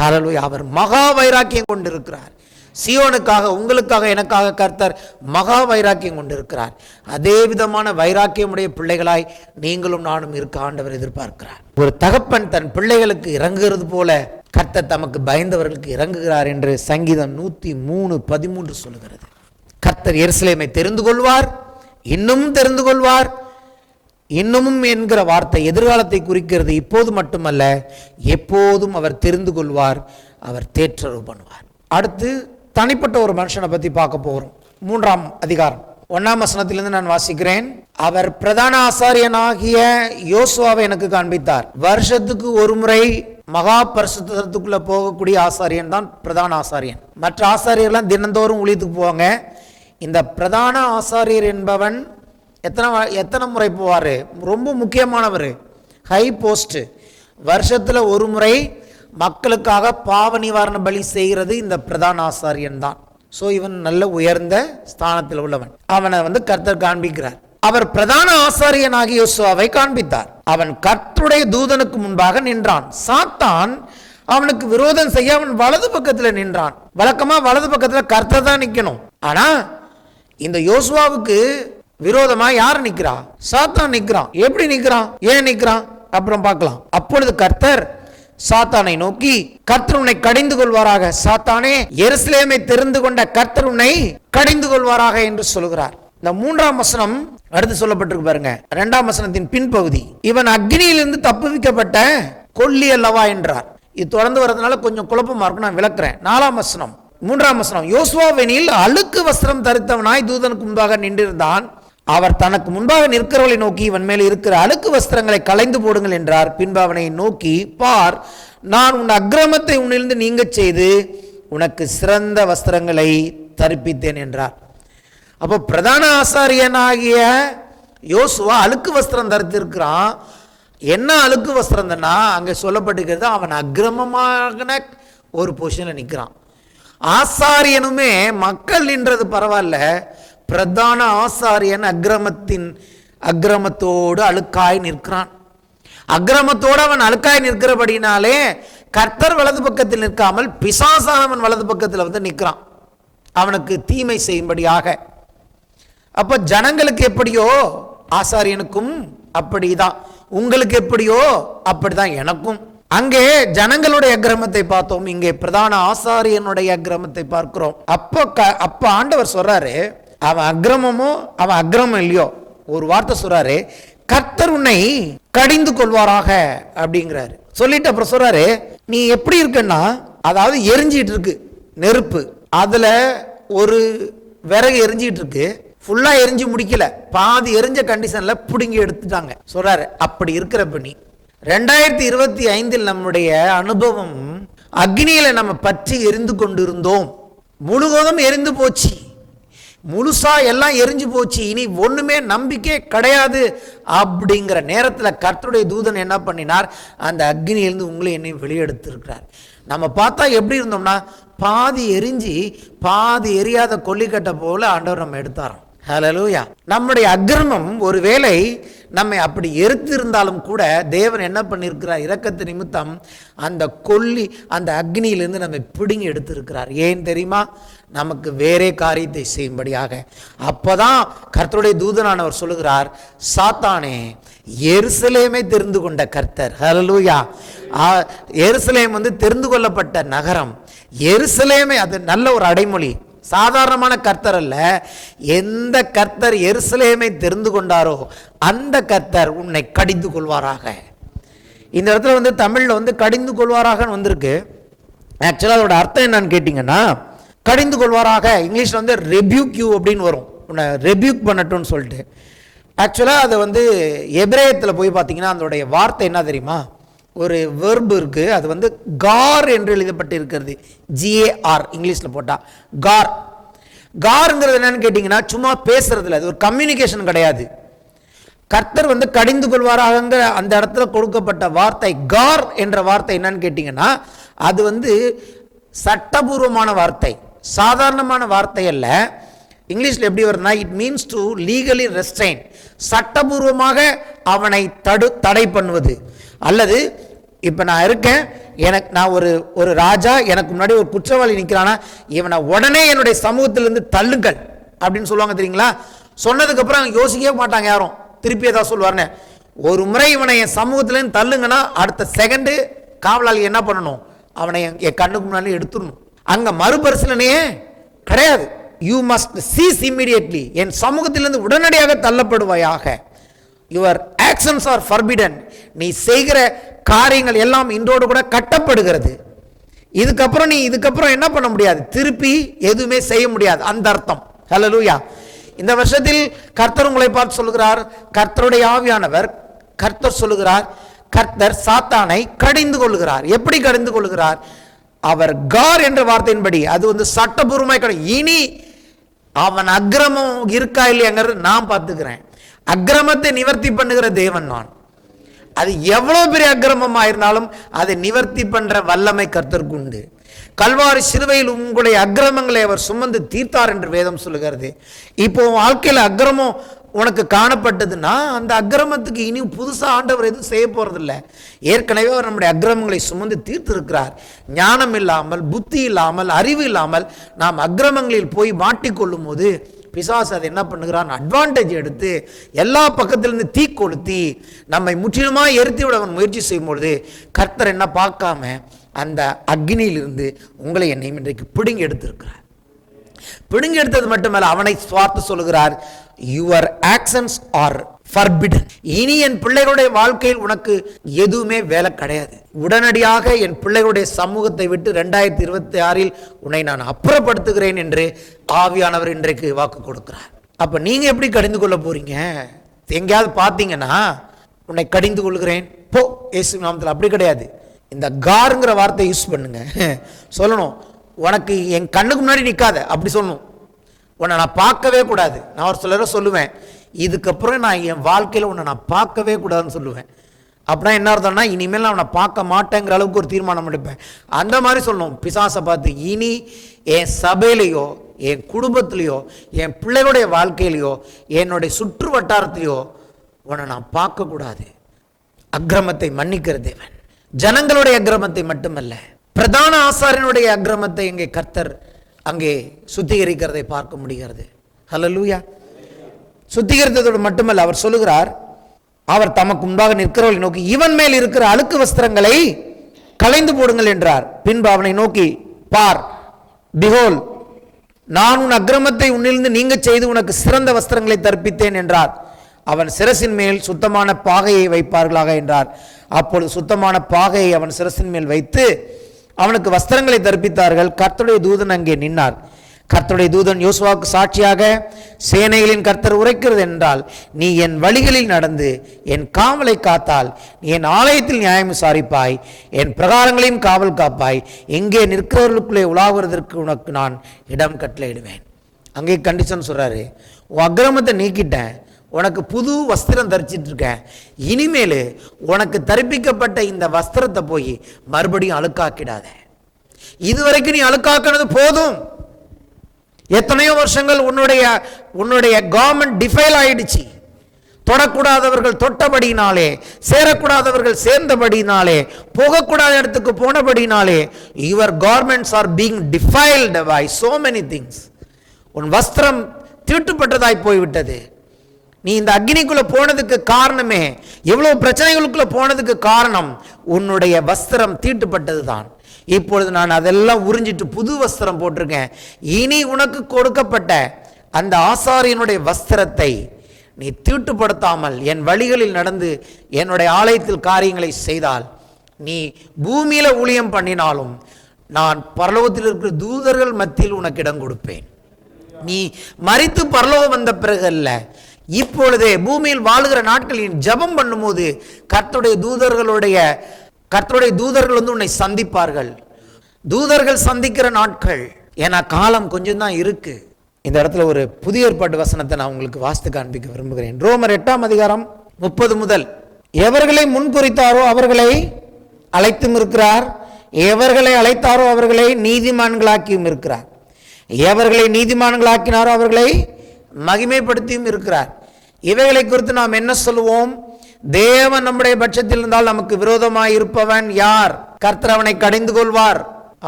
ஹல்லேலூயா. அவர் மகா வைராக்கியம் கொண்டிருக்கிறார். சியோனுக்காக, உங்களுக்காக, எனக்காக கர்த்தர் மகா வைராக்கியம் கொண்டிருக்கிறார். அதே விதமான வைராக்கியமுடைய பிள்ளைகளாய் நீங்களும் நானும் இருக்க ஆண்டவர் எதிர்பார்க்கிறார். ஒரு தகப்பன் தன் பிள்ளைகளுக்கு இறங்குகிறது போல கர்த்தர் தமக்கு பயந்தவர்களுக்கு இறங்குகிறார் என்று சங்கீதம் 103:13 சொல்லுகிறது. கர்த்தர் எருசலேமை தெரிந்து கொள்வார், இன்னும் தெரிந்து கொள்வார். இன்னமும் என்கிற வார்த்தை எதிர்காலத்தை குறிக்கிறது. இப்போது மட்டுமல்ல, எப்போதும் அவர் தெரிந்து கொள்வார், அவர் தேற்றரவு பண்ணுவார். அடுத்து தனிப்பட்ட ஒரு மனுஷனை பற்றி பார்க்க போகிறோம். 3ஆம் அதிகாரம் 1ஆம் வசனத்திலிருந்து நான் வாசிக்கிறேன். அவர் பிரதான ஆசாரியனாகிய யோசுவாவை எனக்கு காண்பித்தார். வருஷத்துக்கு ஒரு முறை மகா பரிசுத்தத்துக்குள்ள போகக்கூடிய ஆசாரியன் தான் பிரதான ஆசாரியன். மற்ற ஆசாரியர்லாம் தினந்தோறும் ஊழியத்துக்கு போவாங்க. இந்த பிரதான ஆசாரியர் என்பவன் எத்தனை முறை போவார்? ரொம்ப முக்கியமானவர், ஹை போஸ்ட். வருஷத்தில் ஒரு முறை மக்களுக்காக பாவ நிவாரண பலி செய்கிறது இந்த பிரதான ஆசாரியன் தான். ஸோ இவன் நல்ல உயர்ந்த ஸ்தானத்தில் உள்ளவன். அவனை கர்த்தர் காண்பிக்கிறார். அவர் பிரதான ஆசாரியனாகிய யோசுவாவை காண்பித்தார். அவன் கர்த்தருடைய தூதனுக்கு முன்பாக நின்றான். சாத்தான் அவனுக்கு விரோதம் செய்ய அவன் வலது பக்கத்தில் நின்றான். வழக்கமா வலது பக்கத்தில் கர்த்தர் தான் நிற்கணும். ஆனா இந்த யோசுவாவுக்கு விரோதமா யார் நிற்கிறா? சாத்தான் நிற்கிறான். எப்படி நிற்கிறான்? ஏன் நிற்கிறான்? அப்புறம் பார்க்கலாம். அப்பொழுது கர்த்தர் சாத்தானை நோக்கி, கர்த்தர் உன்னை கடிந்து கொள்வாராக. சாத்தானே, எருசலேமை தெரிந்து கொண்ட கர்த்தர் உன்னை கடிந்து கொள்வாராக என்று சொல்கிறார். இந்த 3ஆம் வசனம் அடுத்து சொல்லப்பட்டிருக்கு பாருங்க. 2ஆம் வசனத்தின் பின்பகுதி, இவன் அக்னியிலிருந்து தப்புவிக்கப்பட்ட கொல்லி அல்லவா என்றார். இது தொடர்ந்து வரதுனால கொஞ்சம் குழப்பமா இருக்கும், நான் விளக்குறேன். 4ஆம் வசனம் 3ஆம் வசனம், யோசுவாவெனில் அழுக்கு வஸ்திரம் தரித்தவனாய் தூதனுக்கு முன்பாக நின்றிருந்தான். அவர் தனக்கு முன்பாக நிற்கிறவர்களை நோக்கி, இவன் மேல் இருக்கிற அழுக்கு வஸ்திரங்களை களைந்து போடுங்கள் என்றார். பின்பு அவனை நோக்கி, பார், நான் உன் அக்கிரமத்தை உன்னிலிருந்து நீங்க செய்து உனக்கு சிறந்த வஸ்திரங்களை தரிப்பித்தேன் என்றார். அப்போ பிரதான ஆசாரியனாகிய யோசுவா அழுக்கு வஸ்திரம் தரித்திருக்கிறான். என்ன அழுக்கு வஸ்திரம் தானா அங்கே சொல்லப்பட்டிருக்கிறது, அவன் அக்கிரமமான ஒரு பொசிஷனில் நிற்கிறான். ஆசாரியனுமே மக்கள் நின்றது பரவாயில்ல, பிரதான ஆசாரியன் அக்கிரமத்தோடு அழுக்காய் நிற்கிறான். அக்கிரமத்தோடு அவன் அழுக்காய் நிற்கிறபடினாலே கர்த்தர் வலது பக்கத்தில் நிற்காமல் பிசாசானவன் வலது பக்கத்தில் வந்து நிற்கிறான், அவனுக்கு தீமை செய்யும்படியாக. அப்ப ஜனங்களுக்கு எப்படியோ ஆசாரியனுக்கும் அப்படிதான், உங்களுக்கு எப்படியோ அப்படிதான் எனக்கும். அங்கே ஜனங்களுடைய அக்கிரமத்தை பார்த்தோம், இங்கே பிரதான ஆசாரியனுடைய அக்கிரமத்தை பார்க்கிறோம். அப்ப ஆண்டவர் சொல்றாரு, அவன் அக்கிரமமோ அவன் அக்கிரமம் இல்லையோ, ஒரு வார்த்தை சொல்றாரு, கர்த்தர் உன்னை கடிந்து கொள்வாராக அப்படிங்கிறாரு. சொல்லிட்டு அப்புறம் சொல்றாரு, நீ எப்படி இருக்குன்னா, அதாவது எரிஞ்சிட்டு இருக்கு நெருப்பு, அதுல ஒரு விறகு எரிஞ்சிட்டு இருக்கு, ஃபுல்லா எரிஞ்சு முடிக்கல, பாதி எரிஞ்ச கண்டிஷன்ல பிடுங்கி எடுத்துட்டாங்க. சொல்றாரு, அப்படி இருக்கிறப்ப நீ 2025 நம்முடைய அனுபவம், அக்னியில நம்ம பற்றி எரிந்து கொண்டிருந்தோம், முழுவதும் எரிந்து போச்சு, முழுசா எல்லாம் எரிஞ்சு போச்சு, இனி ஒண்ணுமே நம்பிக்கை கிடையாது அப்படிங்கிற நேரத்தில் கர்த்தருடைய தூதன் என்ன பண்ணினார், அந்த அக்னியிலிருந்து உங்களை என்னையும் வெளியெடுத்திருக்கிறார். நம்ம பார்த்தா எப்படி இருந்தோம்னா, பாதி எரிஞ்சு பாதி எரியாத கொல்லிக்கட்டை போல ஆண்டவர் நம்ம எடுத்தாரோம். ஹல்லேலூயா. நம்முடைய அக்கிரமம் ஒருவேளை நம்மை அப்படி எரித்திருந்தாலும் கூட தேவன் என்ன பண்ணியிருக்கிறார், இரக்கத்து நிமித்தம் அந்த அக்னியிலிருந்து நம்மை பிடுங்கி எடுத்திருக்கிறார். ஏன் தெரியுமா, நமக்கு வேறே காரியத்தை செய்யும்படியாக. அப்பதான் கர்த்தருடைய தூதனானவர் சொல்லுகிறார், சாத்தானே, எருசலேமை தெரிந்து கொண்ட கர்த்தர். ஹல்லேலூயா. எருசலேம் தெரிந்து கொள்ளப்பட்ட நகரம். எருசலேமை, அது நல்ல ஒரு அடைமொழி, சாதாரணமான கர்த்தர் அல்ல. எந்த கர்த்தர் எருசலேமை தெரிந்து கொண்டாரோ அந்த கர்த்தர் உன்னை கடிந்து கொள்வாராக. இந்த இடத்துல தமிழ்ல கடிந்து கொள்வாராக வந்திருக்கு. ஆக்சுவலா அதோட அர்த்தம் என்னன்னு கேட்டீங்கன்னா, கடிந்து கொள்வாராக இங்கிலீஷ்ல ரெபியூக் யூ அப்படின்னு வரும், உன்னை ரெபியூக் பண்ணட்டும்னு சொல்லிட்டு. ஆக்சுவலா அது எபிரேயத்தில் போய் பார்த்தீங்கன்னா அதோடைய வார்த்தை என்ன தெரியுமா, ஒரு வெர்பு இருக்கு, அது கார் என்று எழுதப்பட்டிருக்கிறது, GAR இங்கிலீஷ்ல போட்டா கார். கார்ங்கிறது என்னன்னு கேட்டீங்கன்னா சும்மா பேசுறதுல, அது ஒரு கம்யூனிகேஷன் கிடையாது. கர்த்தர் கடிந்து கொள்வாராக அந்த இடத்துல கொடுக்கப்பட்ட வார்த்தை கார் என்ற வார்த்தை என்னன்னு கேட்டீங்கன்னா, அது சட்டபூர்வமான வார்த்தை, சாதாரணமான வார்த்தை அல்ல. இங்கிலீஷ்ல எப்படி வருதுன்னா, it means to legally restrain, சட்டபூர்வமாக அவனை தடை பண்ணுவது. அல்லது இப்போ நான் இருக்கேன், நான் ஒரு ராஜா, எனக்கு முன்னாடி ஒரு குற்றவாளி நிற்கிறானா, இவனை உடனே என்னுடைய சமூகத்திலிருந்து தள்ளுங்கள் அப்படின்னு சொல்லுவாங்க தெரியுங்களா. சொன்னதுக்கு அப்புறம் யோசிக்கவே மாட்டாங்க யாரும், திருப்பி ஏதாவது சொல்லுவாருன்னு. ஒரு முறை இவனை என் சமூகத்திலேருந்து தள்ளுங்கன்னா அடுத்த செகண்டு காவலாளி என்ன பண்ணணும், அவனை என் கண்ணுக்கு முன்னாடி எடுத்துடணும். அங்க மறுபரிசீலனையே கிடையாது. யூ மஸ்ட் சீஸ் இம்மிடியட்லி, என் சமூகத்திலிருந்து உடனடியாக தள்ளப்படுவாயாக. யுவர் ஆக்ஷன்ஸ் ஆர் ஃபர்பிடன், நீ செய்கிற காரியங்கள் எல்லாம் இன்றோடு கூட கட்டப்படுகிறது. இதுக்கப்புறம் என்ன பண்ண முடியாது, திருப்பி எதுவுமே செய்ய முடியாது, அந்த அர்த்தம். ஹல்லேலூயா. இந்த வருஷத்தில் கர்த்தர் உங்களை பார்த்து சொல்லுகிறார், கர்த்தருடைய ஆவியானவர், கர்த்தர் சொல்லுகிறார், கர்த்தர் சாத்தானை கடிந்து கொள்கிறார். எப்படி கடிந்து கொள்கிறார், அவர் கார் என்ற வார்த்தையின்படி, அது சட்டபூர்வமாய், இனி அவன் அக்கிரமம் இருக்கா இல்லையாங்கிறது நான் பார்த்துக்கிறேன். அக்கிரமத்தை நிவர்த்தி பண்ணுகிற தேவன் நான். அது எவ்வளவு பெரிய அக்கிரமமா இருந்தாலும் அதை நிவர்த்தி பண்ற வல்லமை கர்த்தருக்கு உண்டு. கல்வாரி சிலுவையில் உங்களுடைய அக்கிரமங்களை அவர் சுமந்து தீர்த்தார் என்று வேதம் சொல்லுகிறது. இப்போ வாழ்க்கையில் அக்கிரமம் உனக்கு காணப்பட்டதுன்னா அந்த அக்கிரமத்துக்கு இனி புதுசாக ஆண்டவர் எதுவும் செய்ய போறதில்ல. ஏற்கனவே அவர் நம்முடைய அக்கிரமங்களை சுமந்து தீர்த்திருக்கிறார். ஞானம் இல்லாமல், புத்தி இல்லாமல், அறிவு இல்லாமல் நாம் அக்கிரமங்களில் போய் மாட்டிக்கொள்ளும் போது பிசாசு அதை என்ன பண்ணுகிறான், அட்வான்டேஜ் எடுத்து எல்லா பக்கத்திலிருந்து தீ கொளுத்தி நம்மை முற்றிலுமாக எரித்து விட அவன் முயற்சி செய்யும் பொழுது கர்த்தர் என்ன பார்க்காம அந்த அக்னியிலிருந்து உங்களை என்னையும் இன்றைக்கு பிடுங்கி எடுத்திருக்கிறார். பிடுங்கி எடுத்தது மட்டுமல்ல, அவனை பார்த்து சொல்லுகிறார், யுவர் ஆக்ஷன்ஸ் ஆர் ஃபர்பிடன். இனி என் பிள்ளைகளுடைய வாழ்க்கையில் உனக்கு எதுவுமே வேலை கிடையாது. உடனடியாக என் பிள்ளைகளுடைய சமூகத்தை விட்டு 2026 உன்னை நான் அப்புறப்படுத்துகிறேன் என்று ஆவியானவர் இன்றைக்கு வாக்கு கொடுக்கிறார். அப்ப நீங்க எப்படி கடிந்து கொள்ள போறீங்க? எங்கேயாவது பார்த்தீங்கன்னா உன்னை கடிந்து கொள்கிறேன் போ இயேசு நாமத்தில், அப்படி கிடையாது. இந்த காருங்கிற வார்த்தை யூஸ் பண்ணுங்க. சொல்லணும், உனக்கு என் கண்ணுக்கு முன்னாடி நிற்காத அப்படி சொல்லணும். உன்னை நான் பார்க்கவே கூடாது. நான் ஒரு சிலரை சொல்லுவேன், இதுக்கப்புறம் நான் என் வாழ்க்கையில் உன்னை நான் பார்க்கவே கூடாதுன்னு சொல்லுவேன். அப்படின்னா என்ன அர்த்தம்னா, இனிமேல் நான் அவனை பார்க்க மாட்டேங்கிற அளவுக்கு ஒரு தீர்மானம் எடுப்பேன். அந்த மாதிரி சொல்லணும் பிசாசை பார்த்து, இனி என் சபையிலையோ என் குடும்பத்திலையோ என் பிள்ளைகளுடைய வாழ்க்கையிலையோ என்னுடைய சுற்று வட்டாரத்திலையோ உன்னை நான் பார்க்கக்கூடாது. அக்கிரமத்தை மன்னிக்கிற தேவன், ஜனங்களுடைய அக்கிரமத்தை மட்டுமல்ல, பிரதான ஆசாரியனுடைய அக்கிரமத்தை இங்கே கர்த்தர் அங்கே சுத்திகரிக்கிறதை பார்க்க முடிகிறது. ஹல்லேலூயா. சுத்திகரித்ததோடு மட்டுமல்ல, அவர் சொல்லுகிறார், அவர் தமக்கு முன்பாக நிற்கிறவர்களை நோக்கி இவன் மேல் இருக்கிற அழுக்கு வஸ்திரங்களை களைந்து போடுங்கள் என்றார். பின்பு அவனை நோக்கி, பார், பிகோல், நான் உன் அக்கிரமத்தை உன்னிலிருந்து நீங்க செய்து உனக்கு சிறந்த வஸ்திரங்களை தற்பித்தேன் என்றார். அவன் சிரசின் மேல் சுத்தமான பாகையை வைப்பார்களாக என்றார். அப்பொழுது சுத்தமான பாகையை அவன் சிரசின் மேல் வைத்து அவனுக்கு வஸ்திரங்களை தற்பித்தார்கள். கர்த்தருடைய தூதன் அங்கே நின்னார். கர்த்தருடைய தூதன் யோசுவாவுக்கு சாட்சியாக, சேனைகளின் கர்த்தர் உரைக்கிறது என்றால், நீ என் வழிகளில் நடந்து என் காவலை காத்தால், நீ என் ஆலயத்தில் நியாயம் விசாரிப்பாய், என் பிரகாரங்களையும் காவல் காப்பாய், எங்கே நிற்கிறவர்களுக்குள்ளே உலாவுவதற்கு உனக்கு நான் இடம் கட்டளையிடுவேன். அங்கே கண்டிஷன் சொல்றாரு, உன் அக்கிரமத்தை நீக்கிட்டேன், உனக்கு புது வஸ்திரம் தரிச்சிட்டு இருக்கேன், இனிமேல் உனக்கு தரிப்பிக்கப்பட்ட இந்த வஸ்திரத்தை போய் மறுபடியும் அழுக்காக்கிடாத. இதுவரைக்கும் நீ அழுக்காக்கினது போதும். எத்தனையோ வருஷங்கள் உன்னுடைய கவர்மெண்ட் டிஃபைல் ஆயிடுச்சு. தொடக்கூடாதவர்கள் தொட்டபடினாலே, சேரக்கூடாதவர்கள் சேர்ந்தபடினாலே, போகக்கூடாத இடத்துக்கு போனபடினாலே, your garments are being defiled by so many things. உன் வஸ்திரம் தீட்டுப்பட்டதாய் போய்விட்டது. நீ இந்த அக்னிக்குள்ள போனதுக்கு காரணமே, எவ்வளவு பிரச்சனைகளுக்குள்ள போனதுக்கு காரணம் உன்னுடைய வஸ்திரம் தீட்டுப்பட்டது தான். இப்பொழுது நான் அதெல்லாம் உறிஞ்சிட்டு புது வஸ்திரம் போட்டிருக்கேன். இனி உனக்கு கொடுக்கப்பட்ட அந்த ஆசாரியனுடைய வஸ்திரத்தை நீ தீட்டுப்படுத்தாமல் என் வழிகளில் நடந்து என்னுடைய ஆலயத்தில் காரியங்களை செய்தால், நீ பூமியில ஊழியம் பண்ணினாலும் நான் பரலோகத்தில் இருக்கிற தூதர்கள் மத்தியில் உனக்கு இடம் கொடுப்பேன். நீ மரித்து பரலோகம் வந்த பிறகு அல்ல, இப்பொழுதே பூமியில் வாழுகிற நாட்களில் ஜெபம் பண்ணும்போது கர்த்தருடைய தூதர்கள் வந்து உன்னை சந்திப்பார்கள். தூதர்கள் சந்திக்கிற நாட்கள். ஏன்னா காலம் கொஞ்சம் தான் இருக்கு. இந்த இடத்துல ஒரு புதிய ஏற்பாட்டு வசனத்தை நான் உங்களுக்கு வாசித்து காண்பிக்க விரும்புகிறேன். ரோமர் 8ஆம் அதிகாரம் 30 முதல், எவர்களை முன்குறித்தாரோ அவர்களை அழைத்தும் இருக்கிறார், எவர்களை அழைத்தாரோ அவர்களை நீதிமான்களாக்கியும் இருக்கிறார், எவர்களை நீதிமான்களாக்கினாரோ அவர்களை மகிமைப்படுத்தியும் இருக்கிறார். இவைகளை குறித்து நாம் என்ன சொல்லுவோம்? தேவன் நம்முடைய பட்சத்தில் இருந்தால் நமக்கு விரோதமாய் இருப்பவன் யார்? கர்த்தர் அவனை கடிந்து கொள்வார்.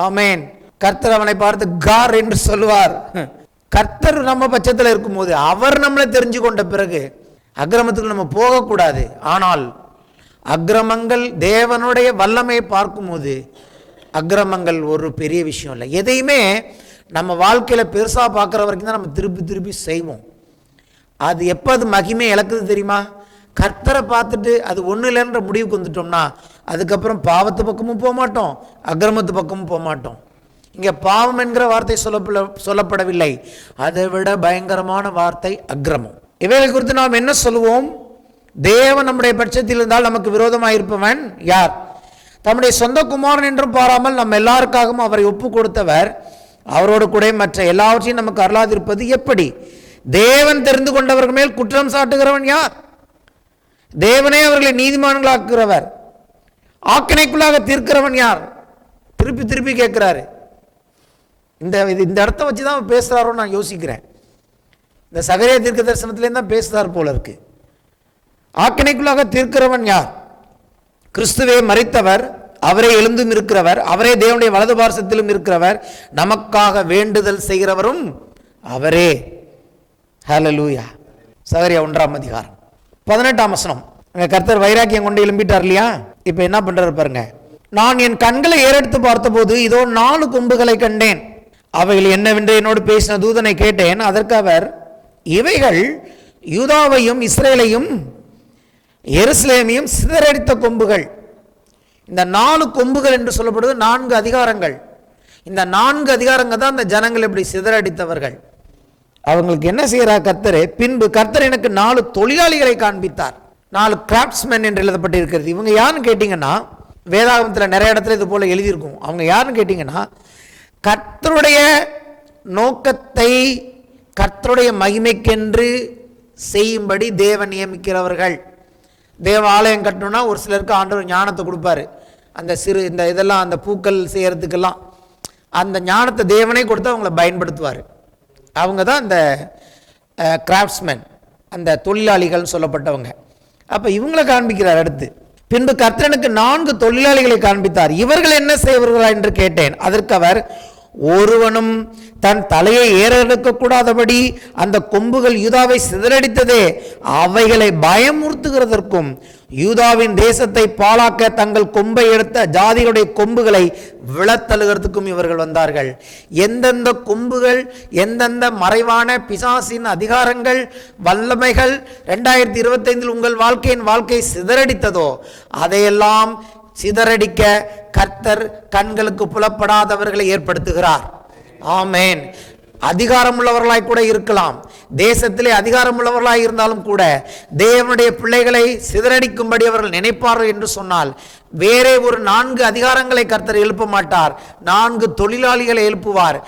ஆமென். கர்த்தர் அவனை பார்த்து கார் என்று சொல்வார். கர்த்தர் நம்ம பட்சத்தில் இருக்கும்போது, அவர் நம்மளை தெரிஞ்சு கொண்ட பிறகு அக்கிரமத்துக்கு நம்ம போகக்கூடாது. ஆனால் அக்கிரமங்கள் தேவனுடைய வல்லமையை பார்க்கும்போது அக்கிரமங்கள் ஒரு பெரிய விஷயம் இல்லை. எதையுமே நம்ம வாழ்க்கையில பெருசா பார்க்குற வரைக்கும் தான் நம்ம திருப்பி திருப்பி செய்வோம். அது எப்போ அது மகிமை இழக்குது தெரியுமா? கர்த்தரை பார்த்துட்டு அது ஒன்றும் இல்லைன்ற முடிவுக்கு வந்துட்டோம்னா அதுக்கப்புறம் பாவத்து பக்கமும் போக மாட்டோம், அக்கிரமத்து பக்கமும் போக மாட்டோம். இங்கே பாவம் என்கிற வார்த்தை சொல்லப்படவில்லை, அதை விட பயங்கரமான வார்த்தை அக்கிரமம். இவைகளை குறித்து நாம் என்ன சொல்லுவோம்? தேவன் நம்முடைய பட்சத்தில் இருந்தால் நமக்கு விரோதமாக இருப்பவன் யார்? தம்முடைய சொந்த குமாரன் என்றும் பாராமல் நம்ம எல்லாருக்காகவும் அவரை ஒப்பு கொடுத்தவர் அவரோடு கூட மற்ற எல்லாவற்றையும் நமக்கு அருளாதிருப்பது எப்படி? தேவன் தெரிந்து கொண்டவர்கள் மேல் குற்றம் சாட்டுகிறவன் யார்? தேவனே அவர்களை நீதிமான்களாக்குகிறவர், ஆக்கினைக்குள்ளாக தீர்க்கிறவன் யார்? திருப்பி திருப்பி கேட்கிறாரு. இந்த இடத்த வச்சு தான் பேசுறாரோன்னு நான் யோசிக்கிறேன். இந்த சகரியா தீர்க்க தரிசனத்திலேருந்து தான் பேசுறார் போல இருக்கு. ஆக்கினைக்குள்ளாக தீர்க்கிறவன் யார்? கிறிஸ்துவே மரித்தவர், அவரே எழுந்தும் இருக்கிறவர், அவரே தேவனுடைய வலது பார்சத்திலும் இருக்கிறவர், நமக்காக வேண்டுதல் செய்கிறவரும் அவரே. ஹல்லேலூயா. சகரியா 1ஆம் அதிகாரம் 18ஆம் வசனம். கர்த்தர் வைராக்கியம் கொண்டு எழும்பிட்டார் இல்லையா? இப்ப என்ன பண்றாரு பாருங்க. நான் என் கண்களை ஏறெடுத்து பார்த்தபோது இதோ 4 கொம்புகளை கண்டேன், அவைகள் என்னவென்று என்னோடு பேசின தூதனை கேட்டேன். அதற்கு அவர், இவைகள் யூதாவையும் இஸ்ரேலையும் எருசலேமையும் சிதறடித்த கொம்புகள். இந்த 4 கொம்புகள் என்று சொல்லப்படுவது 4 அதிகாரங்கள். இந்த 4 அதிகாரங்கள் தான் இந்த ஜனங்கள் இப்படி சிதறடித்தவர்கள். அவங்களுக்கு என்ன செய்கிறார் கர்த்தர்? பின்பு கர்த்தர் எனக்கு 4 தொழிலாளிகளை காண்பித்தார். 4 கிராப்ட்ஸ்மென் என்று எழுதப்பட்டிருக்கிறது. இவங்க யாருன்னு கேட்டீங்கன்னா, வேதாகமத்தில் நிறைய இடத்துல இது போல எழுதியிருக்கும். அவங்க யாருன்னு கேட்டீங்கன்னா, கர்த்தருடைய நோக்கத்தை கர்த்தருடைய மகிமைக்கென்று செய்யும்படி தேவன் நியமிக்கிறவர்கள். தேவ ஆலயம் கட்டணும்னா ஒரு சிலருக்கு ஆண்டவர் ஞானத்தை கொடுப்பாரு. அந்த இதெல்லாம் அந்த பூக்கள் செய்கிறதுக்கெல்லாம் அந்த ஞானத்தை தேவனே கொடுத்து அவங்கள பயன்படுத்துவார். அவங்க தான் அந்த கிராஃப்ட்ஸ்மேன், அந்த தொழிலாளிகள் சொல்லப்பட்டவங்க. அப்போ இவங்களை காண்பிக்கிறார். அடுத்து, பின்பு கர்த்தனுக்கு 4 தொழிலாளிகளை காண்பித்தார். இவர்கள் என்ன செய்வார்களா என்று கேட்டேன். அதற்கு அவர், ஒருவனும் தன் தலையை ஏற எடுக்கக்கூடாதபடி அந்த கொம்புகள் யூதாவை சிதறடித்ததே அவைகளை பயமுறுத்துகிறதற்கும் யூதாவின் தேசத்தை பாழாக்க தங்கள் கொம்பை எடுத்த ஜாதிகளுடைய கொம்புகளை விழத்தழுகிறதுக்கும் இவர்கள் வந்தார்கள். எந்தெந்த கொம்புகள், எந்தெந்த மறைவான பிசாசின் அதிகாரங்கள், வல்லமைகள் 2025 உங்கள் வாழ்க்கையை சிதறடித்ததோ அதையெல்லாம் சிதறடிக்க கர்த்தர் கண்களுக்கு புலப்படாதவர்களை ஏற்படுத்துகிறார். ஆமேன். அதிகாரமுள்ளவர்களாய் கூட இருக்கலாம், தேசத்திலே அதிகாரமுள்ளவர்களாய் இருந்தாலும் கூட தேவனுடைய பிள்ளைகளை சிதறடிக்கும்படி அவர்கள் நினைப்பார்கள் என்று சொன்னால் வேறே ஒரு 4 அதிகாரங்களை கர்த்தர் எழுப்ப மாட்டார், 4 தொழிலாளிகளை எழுப்புவார்.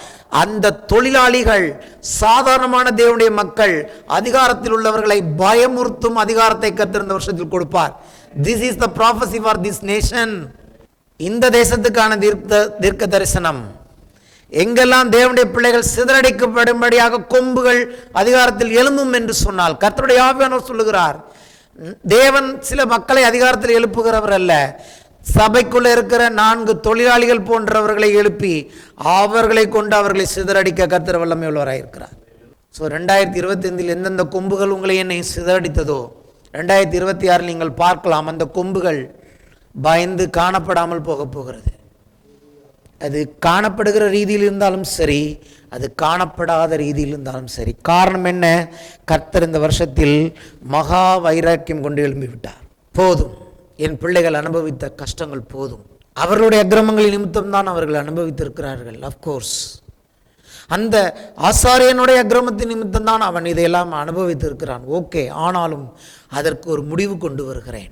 அந்த தொழிலாளிகள் சாதாரணமான தேவனுடைய மக்கள், அதிகாரத்தில் உள்ளவர்களை பயமுறுத்தும் அதிகாரத்தை கர்த்தர் இந்த வருஷத்தில் கொடுப்பார். This is the prophecy for this nation. இந்த தேசத்துக்கான தீர்க்க தரிசனம். எங்கெல்லாம் தேவனுடைய பிள்ளைகள் சிதறடிக்கப்படும்படியாக கொம்புகள் அதிகாரத்தில் எழும்பும் என்று சொன்னால் கர்த்தருடைய ஆவியானவர் சொல்லுகிறார், தேவன் சில மக்களை அதிகாரத்தில் எழுப்புகிறவர் அல்ல, சபைக்குள்ள இருக்கிற 4 தொழிலாளிகள் போன்றவர்களை எழுப்பி அவர்களை கொண்டு அவர்களை சிதறடிக்க கர்த்தர் வல்லமை உள்ளவராக இருக்கிறார். ஸோ 2025 எந்தெந்த கொம்புகள் உங்களை என்னை சிதறடித்ததோ 2026 நீங்கள் பார்க்கலாம், அந்த கொம்புகள் பயந்து காணப்படாமல் போக போகிறது. அது காணப்படுகிற ரீதியில் இருந்தாலும் சரி, அது காணப்படாத ரீதியில் இருந்தாலும் சரி. காரணம் என்ன? கர்த்தர் இந்த வருஷத்தில் மகா வைராக்கியம் கொண்டு எழும்பிவிட்டார். போதும், என் பிள்ளைகள் அனுபவித்த கஷ்டங்கள் போதும். அவர்களுடைய அக்கிரமங்களின் நிமித்தம் தான் அவர்கள் அனுபவித்திருக்கிறார்கள். அஃப்கோர்ஸ் அந்த ஆசாரியனுடைய அக்கிரமத்தின் நிமித்தம் தான் அவன் இதையெல்லாம் அனுபவித்திருக்கிறான். ஓகே, ஆனாலும் அதற்கு ஒரு முடிவு கொண்டு வருகிறேன்.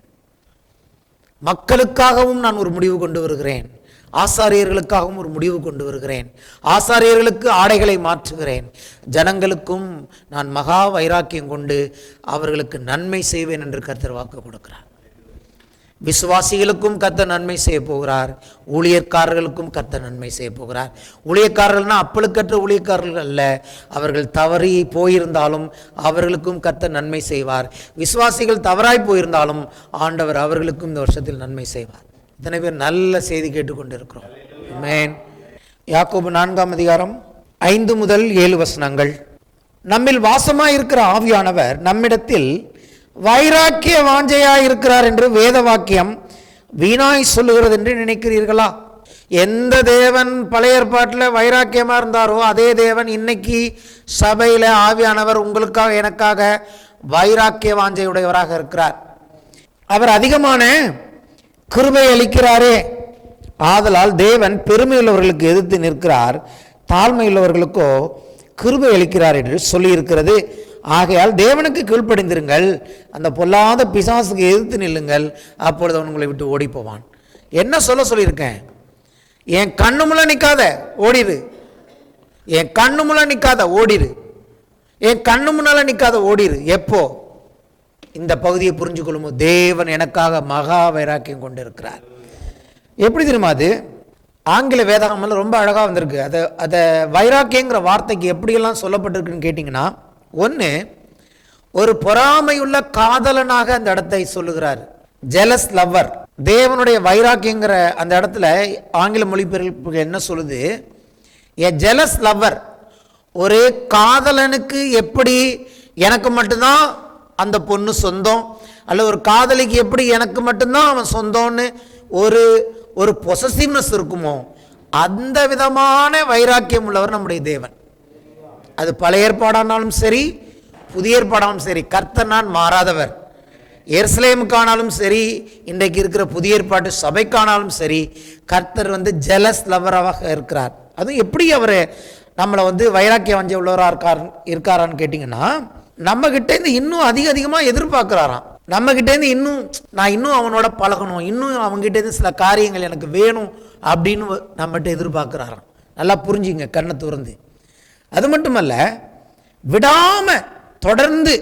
மக்களுக்காகவும் நான் ஒரு முடிவு கொண்டு வருகிறேன், ஆசாரியர்களுக்காகவும் ஒரு முடிவு கொண்டு வருகிறேன். ஆசாரியர்களுக்கு ஆடைகளை மாற்றுகிறேன், ஜனங்களுக்கும் நான் மகா வைராக்கியம் கொண்டு அவர்களுக்கு நன்மை செய்வேன் என்று கர்த்தர் வாக்கு கொடுக்கிறார். விசுவாசிகளுக்கும் கர்த்தர் நன்மை செய்ய போகிறார், ஊழியக்காரர்களுக்கும் கர்த்தர் நன்மை செய்ய போகிறார். ஊழியக்காரர்கள்னா அப்பழுக்கற்ற ஊழியக்காரர்கள் அல்ல, அவர்கள் தவறி போயிருந்தாலும் அவர்களுக்கும் கர்த்தர் நன்மை செய்வார். விசுவாசிகள் தவறாய் போயிருந்தாலும் ஆண்டவர் அவர்களுக்கும் இந்த வருஷத்தில் நன்மை செய்வார். இத்தனை பேர் நல்ல செய்தி கேட்டுக்கொண்டிருக்கிறோம். ஆமென். யாக்கோபு 4ஆம் அதிகாரம் 5 முதல் 7 வசனங்கள். நம்மில் வாசமாயிருக்கிற ஆவியானவர் நம்மிடத்தில் வைராக்கிய வாஞ்சையாய் இருக்கிறார் என்று வேத வாக்கியம் வீணாய் சொல்லுகிறது என்று நினைக்கிறீர்களா? எந்த தேவன் பழைய ஏற்பாட்டில் வைராக்கியமா இருந்தாரோ அதே தேவன் இன்னைக்கு சபையில ஆவியானவர் உங்களுக்காக எனக்காக வைராக்கிய வாஞ்சையுடையவராக இருக்கிறார். அவர் அதிகமான கிருபை அளிக்கிறாரே, ஆதலால் தேவன் பெருமையுள்ளவர்களுக்கு எதிர்த்து நிற்கிறார், தாழ்மையுள்ளவர்களுக்கோ கிருபை அளிக்கிறார் என்று சொல்லியிருக்கிறது. ஆகையால் தேவனுக்கு கீழ்ப்படிந்திருங்கள், அந்த பொல்லாத பிசாசுக்கு எதிர்த்து நில்லுங்கள், அப்பொழுது அவன் உங்களை விட்டு ஓடி போவான். என்ன சொல்லியிருக்கேன்? என் கண்ணு முள்ள நிற்காத ஓடிரு, என் கண்ணு முள்ள நிற்காத ஓடிரு, என் கண்ணு முன்னால நிற்காத ஓடிரு. எப்போ இந்த பகுதியை புரிஞ்சு கொள்ளுமோ தேவன் எனக்காக மகா வைராக்கியம் கொண்டு இருக்கிறார். எப்படி தெரியுமா? அது ஆங்கில வேதாகமத்தில் ரொம்ப அழகாக வந்திருக்கு. அதை வைராக்கியங்கிற வார்த்தைக்கு எப்படியெல்லாம் சொல்லப்பட்டிருக்குன்னு கேட்டிங்கன்னா, ஒன்று, ஒரு பொறாமையுள்ள காதலனாக அந்த இடத்தை சொல்லுகிறார், ஜெலஸ் லவ்வர். தேவனுடைய வைராக்கியங்கிற அந்த இடத்துல ஆங்கில மொழிபெயர்ப்பு என்ன சொல்லுது? எ ஜெலஸ் லவ்வர். ஒரு காதலனுக்கு எப்படி எனக்கு மட்டும்தான் அந்த பொண்ணு சொந்தம், அல்ல ஒரு காதலிக்கு எப்படி எனக்கு மட்டும்தான் அவன் சொந்தம்னு ஒரு பொசசிவ்னஸ் இருக்குமோ அந்த விதமான வைராக்கியம் உள்ளவர் நம்முடைய தேவன். அது பழைய ஏற்பாடானாலும் சரி, புதிய ஏற்பாடானாலும் சரி, கர்த்தர் நான் மாறாதவர். எருசலேமுக்கானாலும் சரி, இன்றைக்கு இருக்கிற புதிய ஏற்பாட்டு சபைக்கானாலும் சரி, கர்த்தர் ஜெலஸ் லவராக இருக்கிறார். அதுவும் எப்படி அவர் நம்மளை வைராக்கிய வஞ்ச உள்ளவராக இருக்காரான்னு கேட்டிங்கன்னா, நம்மகிட்டேருந்து இன்னும் அதிகமாக எதிர்பார்க்குறாராம். நம்மகிட்டேருந்து நான் இன்னும் அவனோட பழகணும், இன்னும் அவங்ககிட்டேருந்து சில காரியங்கள் எனக்கு வேணும் அப்படின்னு நம்மகிட்ட எதிர்பார்க்குறாராம். நல்லா புரிஞ்சுங்க, கண்ணை துறந்து. அது மட்டுமல்ல, விடாம தொடர்ந்து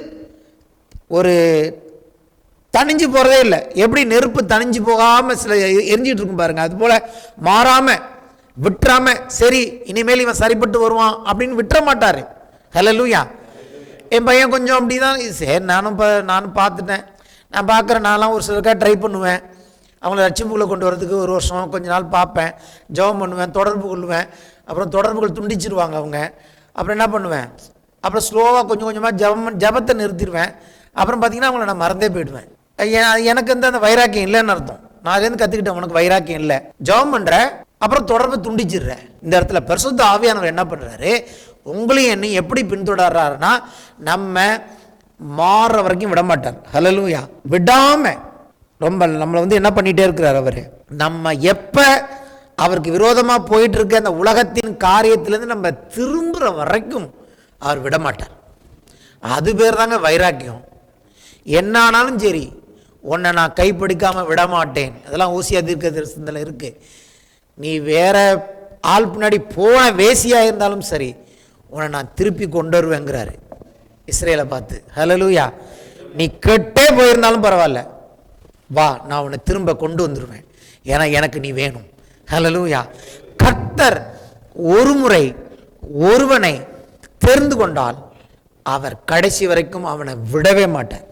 ஒரு தணிஞ்சு போறதே இல்லை. எப்படி நெருப்பு தணிஞ்சு போகாம சில எரிஞ்சிட்டு இருக்கும் பாருங்க, அது போல மாறாம விட்டுறாம, சரி இனிமேல் இவன் சரிப்பட்டு வருவான் அப்படின்னு விட்டுற மாட்டாரு. ஹல்லேலூயா. என் பையன் கொஞ்சம் அப்படிதான், சரி நானும் பார்த்துட்டேன், நான் பார்க்குறேன், நான்லாம் ஒரு சிலருக்காக ட்ரை பண்ணுவேன், அவங்கள ரட்சிப்புக்குள்ளே கொண்டு வரதுக்கு ஒரு வருஷம் கொஞ்ச நாள் பார்ப்பேன், ஜெபம் பண்ணுவேன், தொடர்பு கொள்ளுவேன். அப்புறம் தொடர்புகள் துண்டிச்சிருவாங்க அவங்க. அப்புறம் என்ன பண்ணுவேன், அப்புறம் ஸ்லோவாக கொஞ்சம் கொஞ்சமாக ஜபத்தை நிறுத்திடுவேன். அப்புறம் பார்த்தீங்கன்னா அவங்கள நான் மறந்தே போயிடுவேன். எனக்கு அந்த வைராக்கியம் இல்லைன்னு அர்த்தம். நான் அதுலேருந்து கற்றுக்கிட்டேன், உனக்கு வைராக்கியம் இல்லை, ஜெபம் பண்ணுற அப்புறம் தொடர்பை துண்டிச்சிடுறேன். இந்த இடத்துல பரிசுத்த ஆவியானவர் என்ன பண்ணுறாரு, உங்களையும் என்னையும் எப்படி பின்தொடர்றாருன்னா, நம்ம மாற வரைக்கும் விட மாட்டார். ஹல்லேலூயா. விடாம ரொம்ப நம்மளை என்ன பண்ணிகிட்டே இருக்கிறார் அவர். நம்ம எப்போ அவருக்கு விரோதமாக போயிட்டு இருக்க அந்த உலகத்தின் காரியத்திலேருந்து நம்ம திரும்புகிற வரைக்கும் அவர் விடமாட்டார். அது பேர் தாங்க வைராக்கியம். என்ன ஆனாலும் சரி, உன்னை நான் கைப்பிடிக்காமல் விடமாட்டேன். அதெல்லாம் ஓசியா தீர்க்கதரிசனத்தில் இருக்கு. நீ வேற ஆள் பின்னாடி போன வேசியாக இருந்தாலும் சரி, உன்னை நான் திருப்பி கொண்டு வருவேங்கிறாரு இஸ்ரேலை பார்த்து. ஹல்லேலூயா. நீ கெட்டே போயிருந்தாலும் பரவாயில்ல, வா, நான் உன்னை திரும்ப கொண்டு வந்துடுவேன், ஏன்னா எனக்கு நீ வேணும். ஹல்லேலூயா. கர்த்தர் ஒரு முறை ஒருவனை தெரிந்து கொண்டால் அவர் கடைசி வரைக்கும் அவனை விடவே மாட்டார்.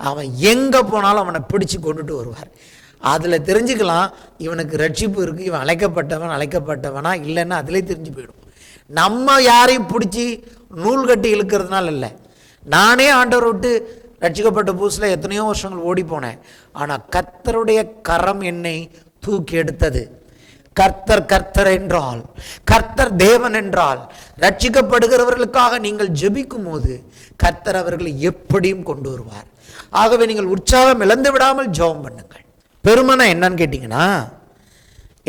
அவன் எங்கே போனாலும் அவனை பிடிச்சு கொண்டுட்டு வருவார். அதில் தெரிஞ்சுக்கலாம் இவனுக்கு ரட்சிப்பு இருக்குது, இவன் அழைக்கப்பட்டவனா இல்லைன்னா அதிலே தெரிஞ்சு போயிடும். நம்ம யாரையும் பிடிச்சி நூல் கட்டி இழுக்கிறதுனால இல்லை. நானே ஆண்டவரை விட்டு ரட்சிக்கப்பட்ட புதுசில் எத்தனையோ வருஷங்கள் ஓடி போனேன். ஆனால் கர்த்தருடைய கரம் என்னை தூக்கி எடுத்தது. கர்த்தர் என்றால், கர்த்தர் தேவன் என்றால், ரட்சிக்கப்படுகிறவர்களுக்காக நீங்கள் ஜெபிக்கும் போது கர்த்தர் அவர்களை எப்படியும் கொண்டு வருவார். ஆகவே நீங்கள் உற்சாகம் இழந்து விடாமல் ஜெபம் பண்ணுங்கள். பெருமைனா என்னன்னு கேட்டிங்கன்னா,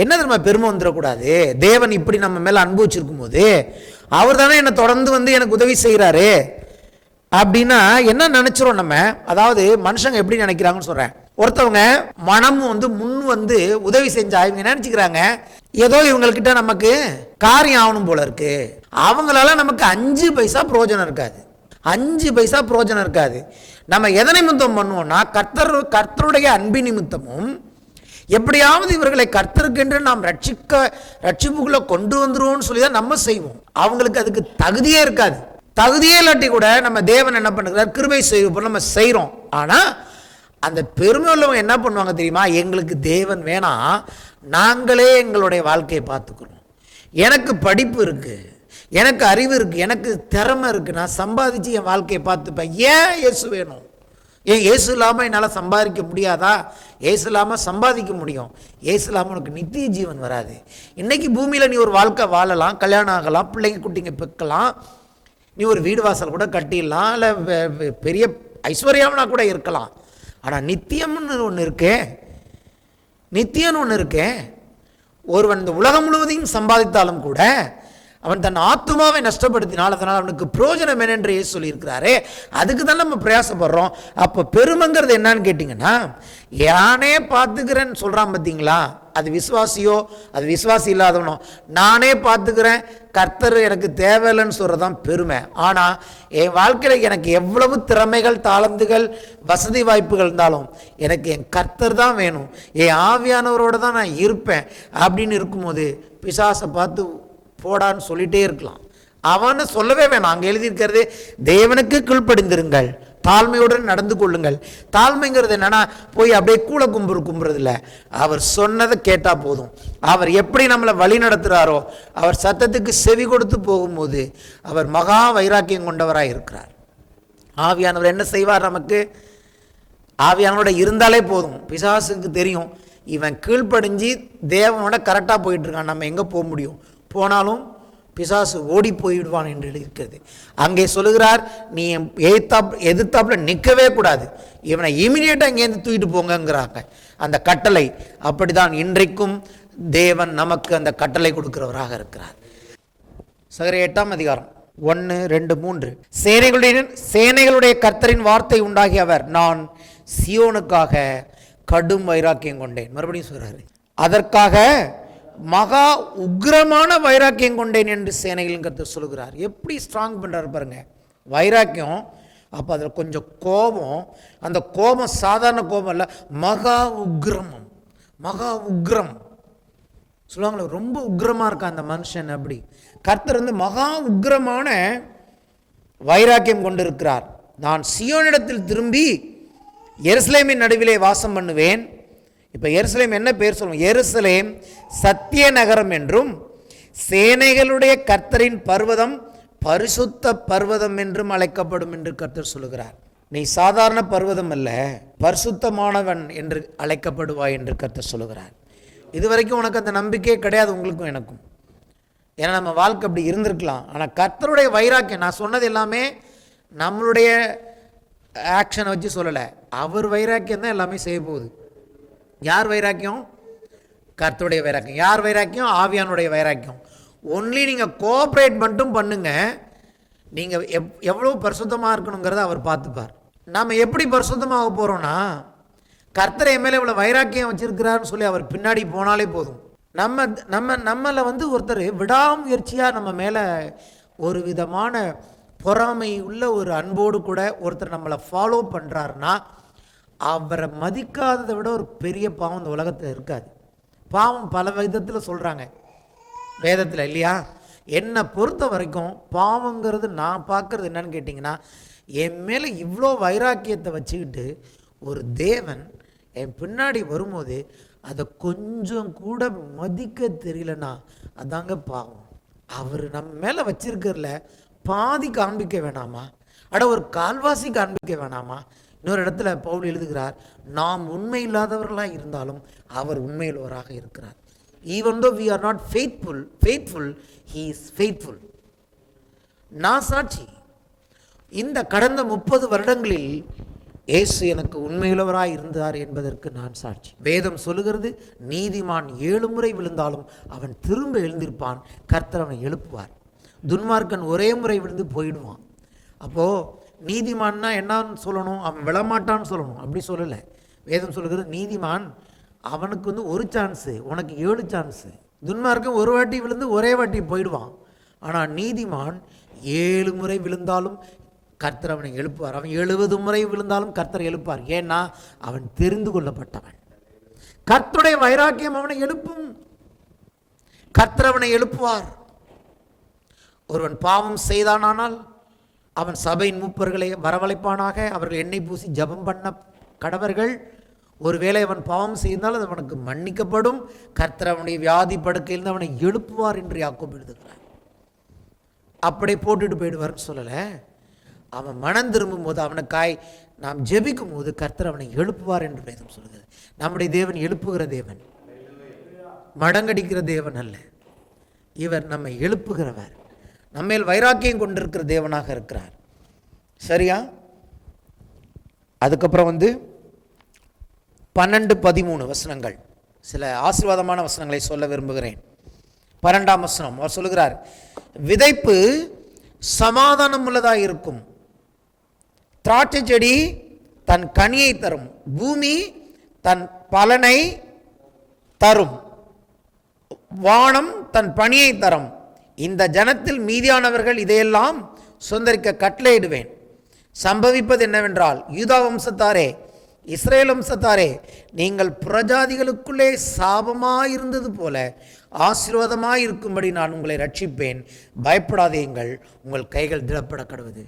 என்ன தெரியுமா, பெருமை வந்துடக்கூடாது. தேவன் இப்படி நம்ம மேலே அன்பு வச்சிருக்கும் போது அவர் தானே என்னை தொடர்ந்து எனக்கு உதவி செய்கிறாரு அப்படின்னா என்ன நினைச்சிரும் நம்ம. அதாவது மனுஷங்க எப்படி நினைக்கிறாங்கன்னு சொல்கிறேன். ஒருத்தவங்க மனமும் முன் உதவி செஞ்சா இவங்க நினைச்சுக்கிறாங்க ஏதோ இவங்கக்கிட்ட நமக்கு காரியம் ஆகணும் போல இருக்கு. அவங்களால நமக்கு 5 பைசா பிரயோஜனம் இருக்காது. 5 பைசா பிரயோஜனம் இருக்காது. நம்ம எதனை நிமித்தம் பண்ணுவோம்னா, கர்த்தருடைய அன்பின் நிமித்தமும் எப்படியாவது இவர்களை கர்த்தருக்கென்று நாம் ரட்சிப்புக்குள்ள கொண்டு வந்துருவோம்னு சொல்லி தான் நம்ம செய்வோம். அவங்களுக்கு அதுக்கு தகுதியே இருக்காது. தகுதியே இல்லாட்டி கூட நம்ம தேவன் என்ன பண்ணுறார், கிருபை செய்வோம், நம்ம செய்கிறோம். ஆனால் அந்த பெருமை உள்ளவங்க என்ன பண்ணுவாங்க தெரியுமா, எங்களுக்கு தேவன் வேணாம், நாங்களே எங்களுடைய வாழ்க்கையை பார்த்துக்கிறோம், எனக்கு படிப்பு இருக்குது, எனக்கு அறிவு இருக்குது, எனக்கு திறமை இருக்குது, நான் சம்பாதிச்சு என் வாழ்க்கையை பார்த்துப்பேன். ஏன் இயேசு வேணும்? ஏன் இயேசு இல்லாமல் என்னால் சம்பாதிக்க முடியாதா? இயேசு இல்லாமல் சம்பாதிக்க முடியும். இயேசு இல்லாமல் உனக்கு நித்திய ஜீவன் வராது. இன்றைக்கி பூமியில் நீ ஒரு வாழ்க்கை வாழலாம், கல்யாணம் ஆகலாம், பிள்ளைங்க குட்டிங்க பெக்கலாம், நீ ஒரு வீடு வாசல் கூட கட்டிடலாம், இல்லை பெரிய ஐஸ்வர்யம்னா கூட இருக்கலாம். ஆனால் நித்தியம்னு ஒன்று இருக்கே, நித்தியம்னு ஒன்று இருக்கே. ஒருவன் இந்த உலகம் முழுவதையும் சம்பாதித்தாலும் கூட அவன் தன் ஆத்துமாவை நஷ்டப்படுத்தினால் அதனால் அவனுக்கு பிரயோஜனம் என்னென்று இயேசு சொல்லியிருக்கிறாரே, அதுக்கு தான் நம்ம பிரயாசப்படுறோம். அப்போ பெருமைங்கிறது என்னன்னு கேட்டிங்கன்னா, யானே பார்த்துக்கிறேன்னு சொல்கிறான் பார்த்தீங்களா, அது விசுவாசியோ அது விசுவாசி இல்லாதவனோ, நானே பார்த்துக்கிறேன், கர்த்தர் எனக்கு தேவையில்லைன்னு சொல்கிறது தான் பெருமை. ஆனால் என் வாழ்க்கையில் எனக்கு எவ்வளவு திறமைகள், தாளந்துகள், வசதி வாய்ப்புகள் இருந்தாலும் எனக்கு என் கர்த்தர் தான் வேணும், என் ஆவியானவரோடு தான் நான் இருப்பேன் அப்படின்னு இருக்கும்போது பிசாசை பார்த்து போடான்னு சொல்லிட்டே இருக்கலாம். அவனை சொல்லவே வேணாம். அங்கே எழுதியிருக்கிறது, தேவனுக்கு கீழ்ப்படிந்திருங்கள், தாழ்மையுடன் நடந்து கொள்ளுங்கள். தாழ்மைங்கிறது என்னன்னா, போய் அப்படியே கூள கும்புறது இல்லை. அவர் சொன்னதை கேட்டால் போதும். அவர் எப்படி நம்மளை வழி நடத்துகிறாரோ, அவர் சத்தத்துக்கு செவி கொடுத்து போகும்போது அவர் மகா வைராக்கியம் கொண்டவராக இருக்கிறார். ஆவியானவர் என்ன செய்வார்? நமக்கு ஆவியானவரோட இருந்தாலே போதும். பிசாசுக்கு தெரியும் இவன் கீழ்ப்படிஞ்சு தேவனோட கரெக்டாக போயிட்டுருக்கான், நம்ம எங்கே போக முடியும், போனாலும் பிசாசு ஓடி போய்விடுவான் என்று இருக்கிறது. அங்கே சொல்லுகிறார், நீ எதிர்த்தாப்புல நிற்கவே கூடாது, இவனை இமீடியட்டாக இங்கேருந்து தூக்கிட்டு போங்கிறாங்க. அந்த கட்டளை அப்படிதான் இன்றைக்கும் தேவன் நமக்கு அந்த கட்டளை கொடுக்கிறவராக இருக்கிறார். சகரியா 8ஆம் அதிகாரம் 1, 2, 3. சேனைகளுடைய கர்த்தரின் வார்த்தை உண்டாகி அவர், நான் சியோனுக்காக கடும் வைராக்கியம் கொண்டேன். மறுபடியும் சொல்றாரு, அதற்காக மகா உக்ரமான வைராக்கியம் கொண்டேன் என்று சேனைகளின் கர்த்தர் சொல்லுகிறார். எப்படி ஸ்ட்ராங் பண்றாரு பாருங்க. வைராக்கியம். அப்போ அதில் கொஞ்சம் கோபம், அந்த கோபம் சாதாரண கோபம் இல்லை, மகா உக்ரமம். மகா உக்ரம் சொல்லுவாங்களே, ரொம்ப உக்ரமாக இருக்கா அந்த மனுஷன். அப்படி கர்த்தர் வந்து மகா உக்ரமான வைராக்கியம் கொண்டிருக்கிறார். நான் சியோனிடத்தில் திரும்பி எருசலேமின் நடுவிலே வாசம் பண்ணுவேன். இப்போ எருசலேம் என்ன பேர் சொல்லுவோம்? எருசலேம் சத்திய நகரம் என்றும் சேனைகளுடைய கர்த்தரின் பர்வதம் பரிசுத்த பர்வதம் என்றும் அழைக்கப்படும் என்று கர்த்தர் சொல்லுகிறார். நீ சாதாரண பர்வதம் அல்ல, பரிசுத்தமானவன் என்று அழைக்கப்படுவாய் என்று கர்த்தர் சொல்லுகிறார். இதுவரைக்கும் உனக்கு அந்த நம்பிக்கையே கிடையாது, உங்களுக்கும் எனக்கும். ஏன்னா நம்ம வாழ்க்கை அப்படி இருந்திருக்கலாம். ஆனால் கர்த்தருடைய வைராக்கியம், நான் சொன்னது எல்லாமே நம்மளுடைய ஆக்ஷனை வச்சு சொல்லலை, அவர் வைராக்கியம் தான் எல்லாமே செய்ய போகுது. யார் வைராக்கியம்? கர்த்தருடைய வைராக்கியம். யார் வைராக்கியம்? ஆவியானுடைய வைராக்கியம். ஒன்லி நீங்கள் கோஆப்ரேட் மட்டும் பண்ணுங்க. நீங்கள் எவ்வளோ பரிசுத்தமாக இருக்கணுங்கிறத அவர் பார்த்துப்பார். நம்ம எப்படி பரிசுத்தமாக போகிறோன்னா, கர்த்தரை மேலே இவ்வளோ வைராக்கியம் வச்சிருக்கிறாருன்னு சொல்லி அவர் பின்னாடி போனாலே போதும். நம்மளை வந்து ஒருத்தர் விடாமுயற்சியாக நம்ம மேலே ஒரு விதமான பொறாமை உள்ள ஒரு அன்போடு கூட ஒருத்தர் நம்மளை ஃபாலோ பண்ணுறாருன்னா, அவரை மதிக்காததை விட ஒரு பெரிய பாவம் இந்த உலகத்தில் இருக்காது. பாவம் பல விதத்தில் சொல்கிறாங்க வேதத்தில், இல்லையா? என்னை பொறுத்த வரைக்கும் பாவங்கிறது நான் பார்க்குறது என்னன்னு கேட்டிங்கன்னா, என் மேலே இவ்வளோ வைராக்கியத்தை வச்சுக்கிட்டு ஒரு தேவன் என் பின்னாடி வரும்போது அதை கொஞ்சம் கூட மதிக்க தெரியலனா அதாங்க பாவம். அவர் நம்ம மேலே வச்சிருக்கிறதுல பாதி காண்பிக்க வேணாமா? அட ஒரு கால்வாசி காண்பிக்க வேணாமா? இன்னொரு இடத்துல பவுல் எழுதுகிறார், நாம் உண்மை இல்லாதவர்களாக இருந்தாலும் அவர் உண்மையுள்ளவராக இருக்கிறார். Even though we are not faithful, he is faithful. நான் சாட்சி. இந்த கடந்த 30 வருடங்களில் இயேசு எனக்கு உண்மையுள்ளவராய் இருந்தார் என்பதற்கு நான் சாட்சி. வேதம் சொல்லுகிறது, நீதிமான் 7 முறை விழுந்தாலும் அவன் திரும்ப எழுந்திருப்பான், கர்த்தர் அவனை எழுப்புவார். துன்மார்க்கன் ஒரே முறை விழுந்து போயிடுவான். அப்போது நீதிமான்னா என்னன்னு சொல்லணும்? அவன் விழமாட்டான்னு சொல்லணும். அப்படி சொல்லலை. வேதம் சொல்லுகிறது, நீதிமான் அவனுக்கு வந்து ஒரு சான்ஸு, உனக்கு 7 சான்ஸு. துன்மார்க்கன் ஒரு வாட்டி விழுந்து ஒரே வாட்டி போயிடுவான். ஆனால் நீதிமான் 7 முறை விழுந்தாலும் கர்த்தர் அவனை எழுப்புவார். அவன் 70 முறை விழுந்தாலும் கர்த்தர் எழுப்பார். ஏன்னா அவன் தெரிந்து கொள்ளப்பட்டவன். கர்த்தருடைய வைராக்கியம் அவனை எழுப்பும். கர்த்தர் அவனை எழுப்புவார். ஒருவன் பாவம் செய்தானால் அவன் சபையின் மூப்பர்களை வரவழைப்பானாக, அவர்கள் எண்ணெய் பூசி ஜபம் பண்ண கடவர்கள். ஒருவேளை அவன் பாவம் செய்தால் அது அவனுக்கு மன்னிக்கப்படும். கர்த்தர் அவனுடைய வியாதி படுக்கையிலிருந்து அவனை எழுப்புவார் என்று யாக்கோபு எழுதுகிறார். அப்படியே போட்டுட்டு போயிடுவார்னு சொல்லலை. அவன் மனம் திரும்பும் போது, அவனுக்காய் நாம் ஜெபிக்கும் போது கர்த்தர் அவனை எழுப்புவார் என்று வேதம் சொல்கிறது. நம்முடைய தேவன் எழுப்புகிற தேவன், மடங்கடிக்கிற தேவன் அல்ல. இவர் நம்மை எழுப்புகிறவர், நம்மேல் வைராக்கியம் கொண்டிருக்கிற தேவனாக இருக்கிறார். சரியா? அதுக்கப்புறம் வந்து 12-13 வசனங்கள், சில ஆசீர்வாதமான வசனங்களை சொல்ல விரும்புகிறேன். 12ஆம் வசனம் அவர் சொல்லுகிறார், விதைப்பு சமாதானம் உள்ளதாக இருக்கும், திராட்சை செடி தன் கனியை தரும், பூமி தன் பலனை தரும், வானம் தன் பணியை தரும். இந்த ஜனத்தில் மீதியானவர்கள் இதையெல்லாம் சுதந்தரிக்க கட்டளையிடுவேன். சம்பவிப்பது என்னவென்றால், யூதா வம்சத்தாரே, இஸ்ரேல் வம்சத்தாரே, நீங்கள் புறஜாதிகளுக்குள்ளே சாபமாயிருந்தது போல ஆசீர்வாதமாயிருக்கும்படி நான் உங்களை ரட்சிப்பேன். பயப்படாதீங்கள், உங்கள் கைகள் திடப்பட கடவுது.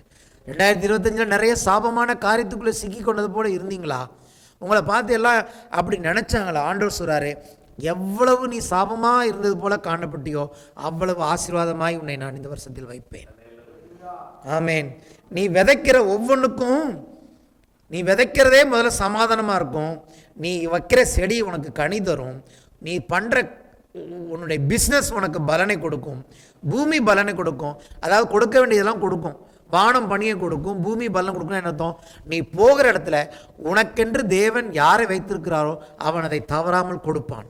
2025 நிறைய சாபமான காரியத்துக்குள்ளே சிக்கி கொண்டது போல இருந்தீங்களா? உங்களை பார்த்து எல்லாம் அப்படி நினச்சாங்களா? ஆண்டவர் சொல்கிறாரு, எவ்வளவு நீ சாபமாக இருந்தது போல காணப்பட்டியோ அவ்வளவு ஆசீர்வாதமாய் உன்னை நான் இந்த வருஷத்தில் வைப்பேன். ஆமேன். நீ விதைக்கிற ஒவ்வொன்றுக்கும், நீ விதைக்கிறதே முதல்ல சமாதானமாக இருக்கும். நீ வைக்கிற செடி உனக்கு கனி தரும். நீ பண்ணுற உன்னுடைய பிஸ்னஸ் உனக்கு பலனை கொடுக்கும். பூமி பலனை கொடுக்கும். அதாவது கொடுக்க வேண்டியதெல்லாம் கொடுக்கும். வானம் பணியை கொடுக்கும், பூமி பலன் கொடுக்கும். என்ன அர்த்தம்? நீ போகிற இடத்துல உனக்கென்று தேவன் யாரை வைத்திருக்கிறாரோ அவன் அதை தவறாமல் கொடுப்பான்.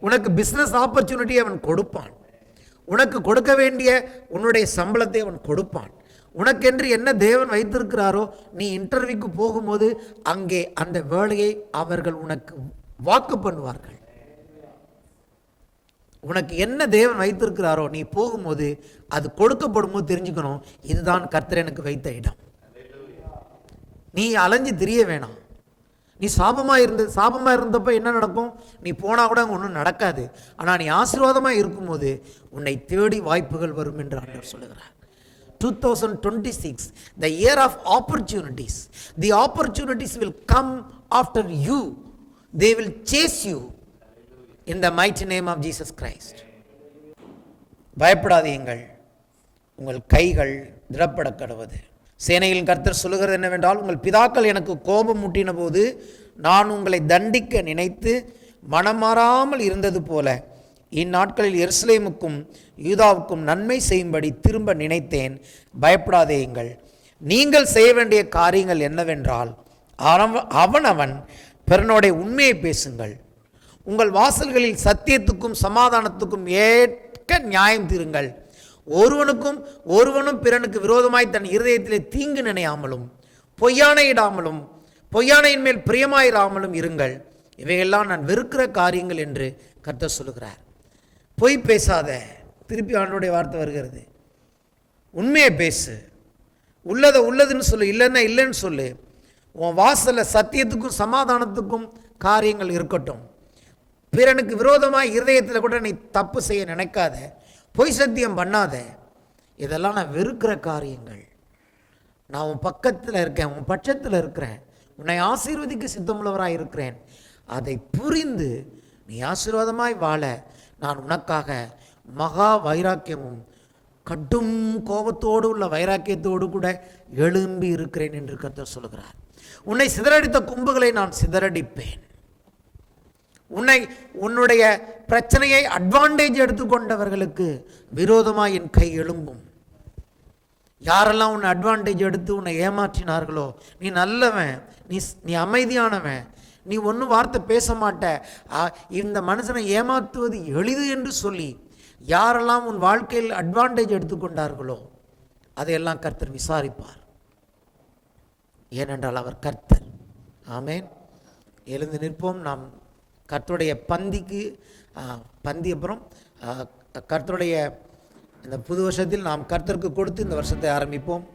உனக்கு பிஸ்னஸ் ஆப்பர்ச்சுனிட்டி அவன் கொடுப்பான். உனக்கு கொடுக்க வேண்டிய உன்னுடைய சம்பளத்தை அவன் கொடுப்பான். உனக்கென்று என்ன தேவன் வைத்திருக்கிறாரோ, நீ இன்டர்வியூக்கு போகும்போது அங்கே அந்த வேலையை அவர்கள் உனக்கு வாக்கு பண்ணுவார்கள். உனக்கு என்ன தேவன் வைத்திருக்கிறாரோ நீ போகும்போது அது கொடுக்கப்படும் போது தெரிஞ்சுக்கணும், இதுதான் கர்த்தர் எனக்கு வைத்த இடம். நீ அலைஞ்சு திரிய வேணாம். நீ சாபமாக இருந்தப்போ என்ன நடக்கும்? நீ போனால் கூட அங்கே ஒன்றும் நடக்காது. ஆனால் நீ ஆசீர்வாதமாக இருக்கும்போது உன்னை தேடி வாய்ப்புகள் வரும் என்று ஆண்டவர் சொல்லுகிறார். 2026, the year of opportunities. The opportunities will come after you. They will chase you in the mighty name of Jesus Christ. பயப்படாதீங்கள், உங்கள் கைகள் திடப்பட கடவது. சேனையின் கர்த்தர் சொல்லுகிறது என்னவென்றால், உங்கள் பிதாக்கள் எனக்கு கோபம் மூட்டின போது நான் உங்களை தண்டிக்க நினைத்து மனமாறாமல் இருந்தது போல இந்நாட்களில் எருசலேமுக்கும் யூதாவுக்கும் நன்மை செய்யும்படி திரும்ப நினைத்தேன். பயப்படாதேயுங்கள். நீங்கள் செய்ய வேண்டிய காரியங்கள் என்னவென்றால், அவனவன் பிறனோடைய உண்மையை பேசுங்கள். உங்கள் வாசல்களில் சத்தியத்துக்கும் சமாதானத்துக்கும் ஏற்க நியாயம் தீருங்கள். ஒருவனும் பிறனுக்கு விரோதமாய் தன் இருதயத்திலே தீங்கு நினையாமலும் பொய்யானையிடாமலும் பொய்யானையின் மேல் பிரியமாயிராமலும் இருங்கள். இவையெல்லாம் நான் வெறுக்கிற காரியங்கள் என்று கர்த்தர் சொல்லுகிறார். பொய் பேசாத. திருப்பி ஆண்டவருடைய வார்த்தை வருகிறது. உண்மையை பேசு. உள்ளதை உள்ளதுன்னு சொல்லு, இல்லைன்னா இல்லைன்னு சொல்லு. உன் வாசலில் சத்தியத்துக்கும் சமாதானத்துக்கும் காரியங்கள் இருக்கட்டும். பிறனுக்கு விரோதமாக இருதயத்தில் கூட நீ தப்பு செய்ய நினைக்காத. பொய் சத்தியம் பண்ணாத. இதெல்லாம் நான் வெறுக்கிற காரியங்கள். நான் உன் பக்கத்தில் இருக்கேன், உன் பட்சத்தில் இருக்கிறேன், உன்னை ஆசீர்வதிக்க சித்தமுள்ளவராக இருக்கிறேன். அதை புரிந்து நீ ஆசீர்வாதமாய் வாழ நான் உனக்காக மகா வைராக்கியமும் கடும் கோபத்தோடு உள்ள வைராக்கியத்தோடு கூட எழும்பி இருக்கிறேன் என்று கர்த்தர் சொல்கிறார். உன்னை சிதறடித்த கும்புகளை நான் சிதறடிப்பேன். உன்னுடைய பிரச்சனையை அட்வான்டேஜ் எடுத்துக்கொண்டவர்களுக்கு விரோதமாக என் கை எழும்பும். யாரெல்லாம் உன்னை அட்வான்டேஜ் எடுத்து உன்னை ஏமாற்றினார்களோ, நீ நல்லவன், நீ அமைதியானவன், நீ ஒன்றும் வார்த்தை பேச மாட்ட, இந்த மனுஷனை ஏமாற்றுவது எளிது என்று சொல்லி யாரெல்லாம் உன் வாழ்க்கையில் அட்வான்டேஜ் எடுத்துக்கொண்டார்களோ அதையெல்லாம் கர்த்தர் விசாரிப்பார். ஏனென்றால் அவர் கர்த்தர். ஆமேன். எழுந்து நிற்போம். நாம் கர்த்தருடைய பந்தி அப்புறம் கர்த்தருடைய இந்த புது வருஷத்தில் நாம் கர்த்தருக்கு கொடுத்து இந்த வருஷத்தை ஆரம்பிப்போம்.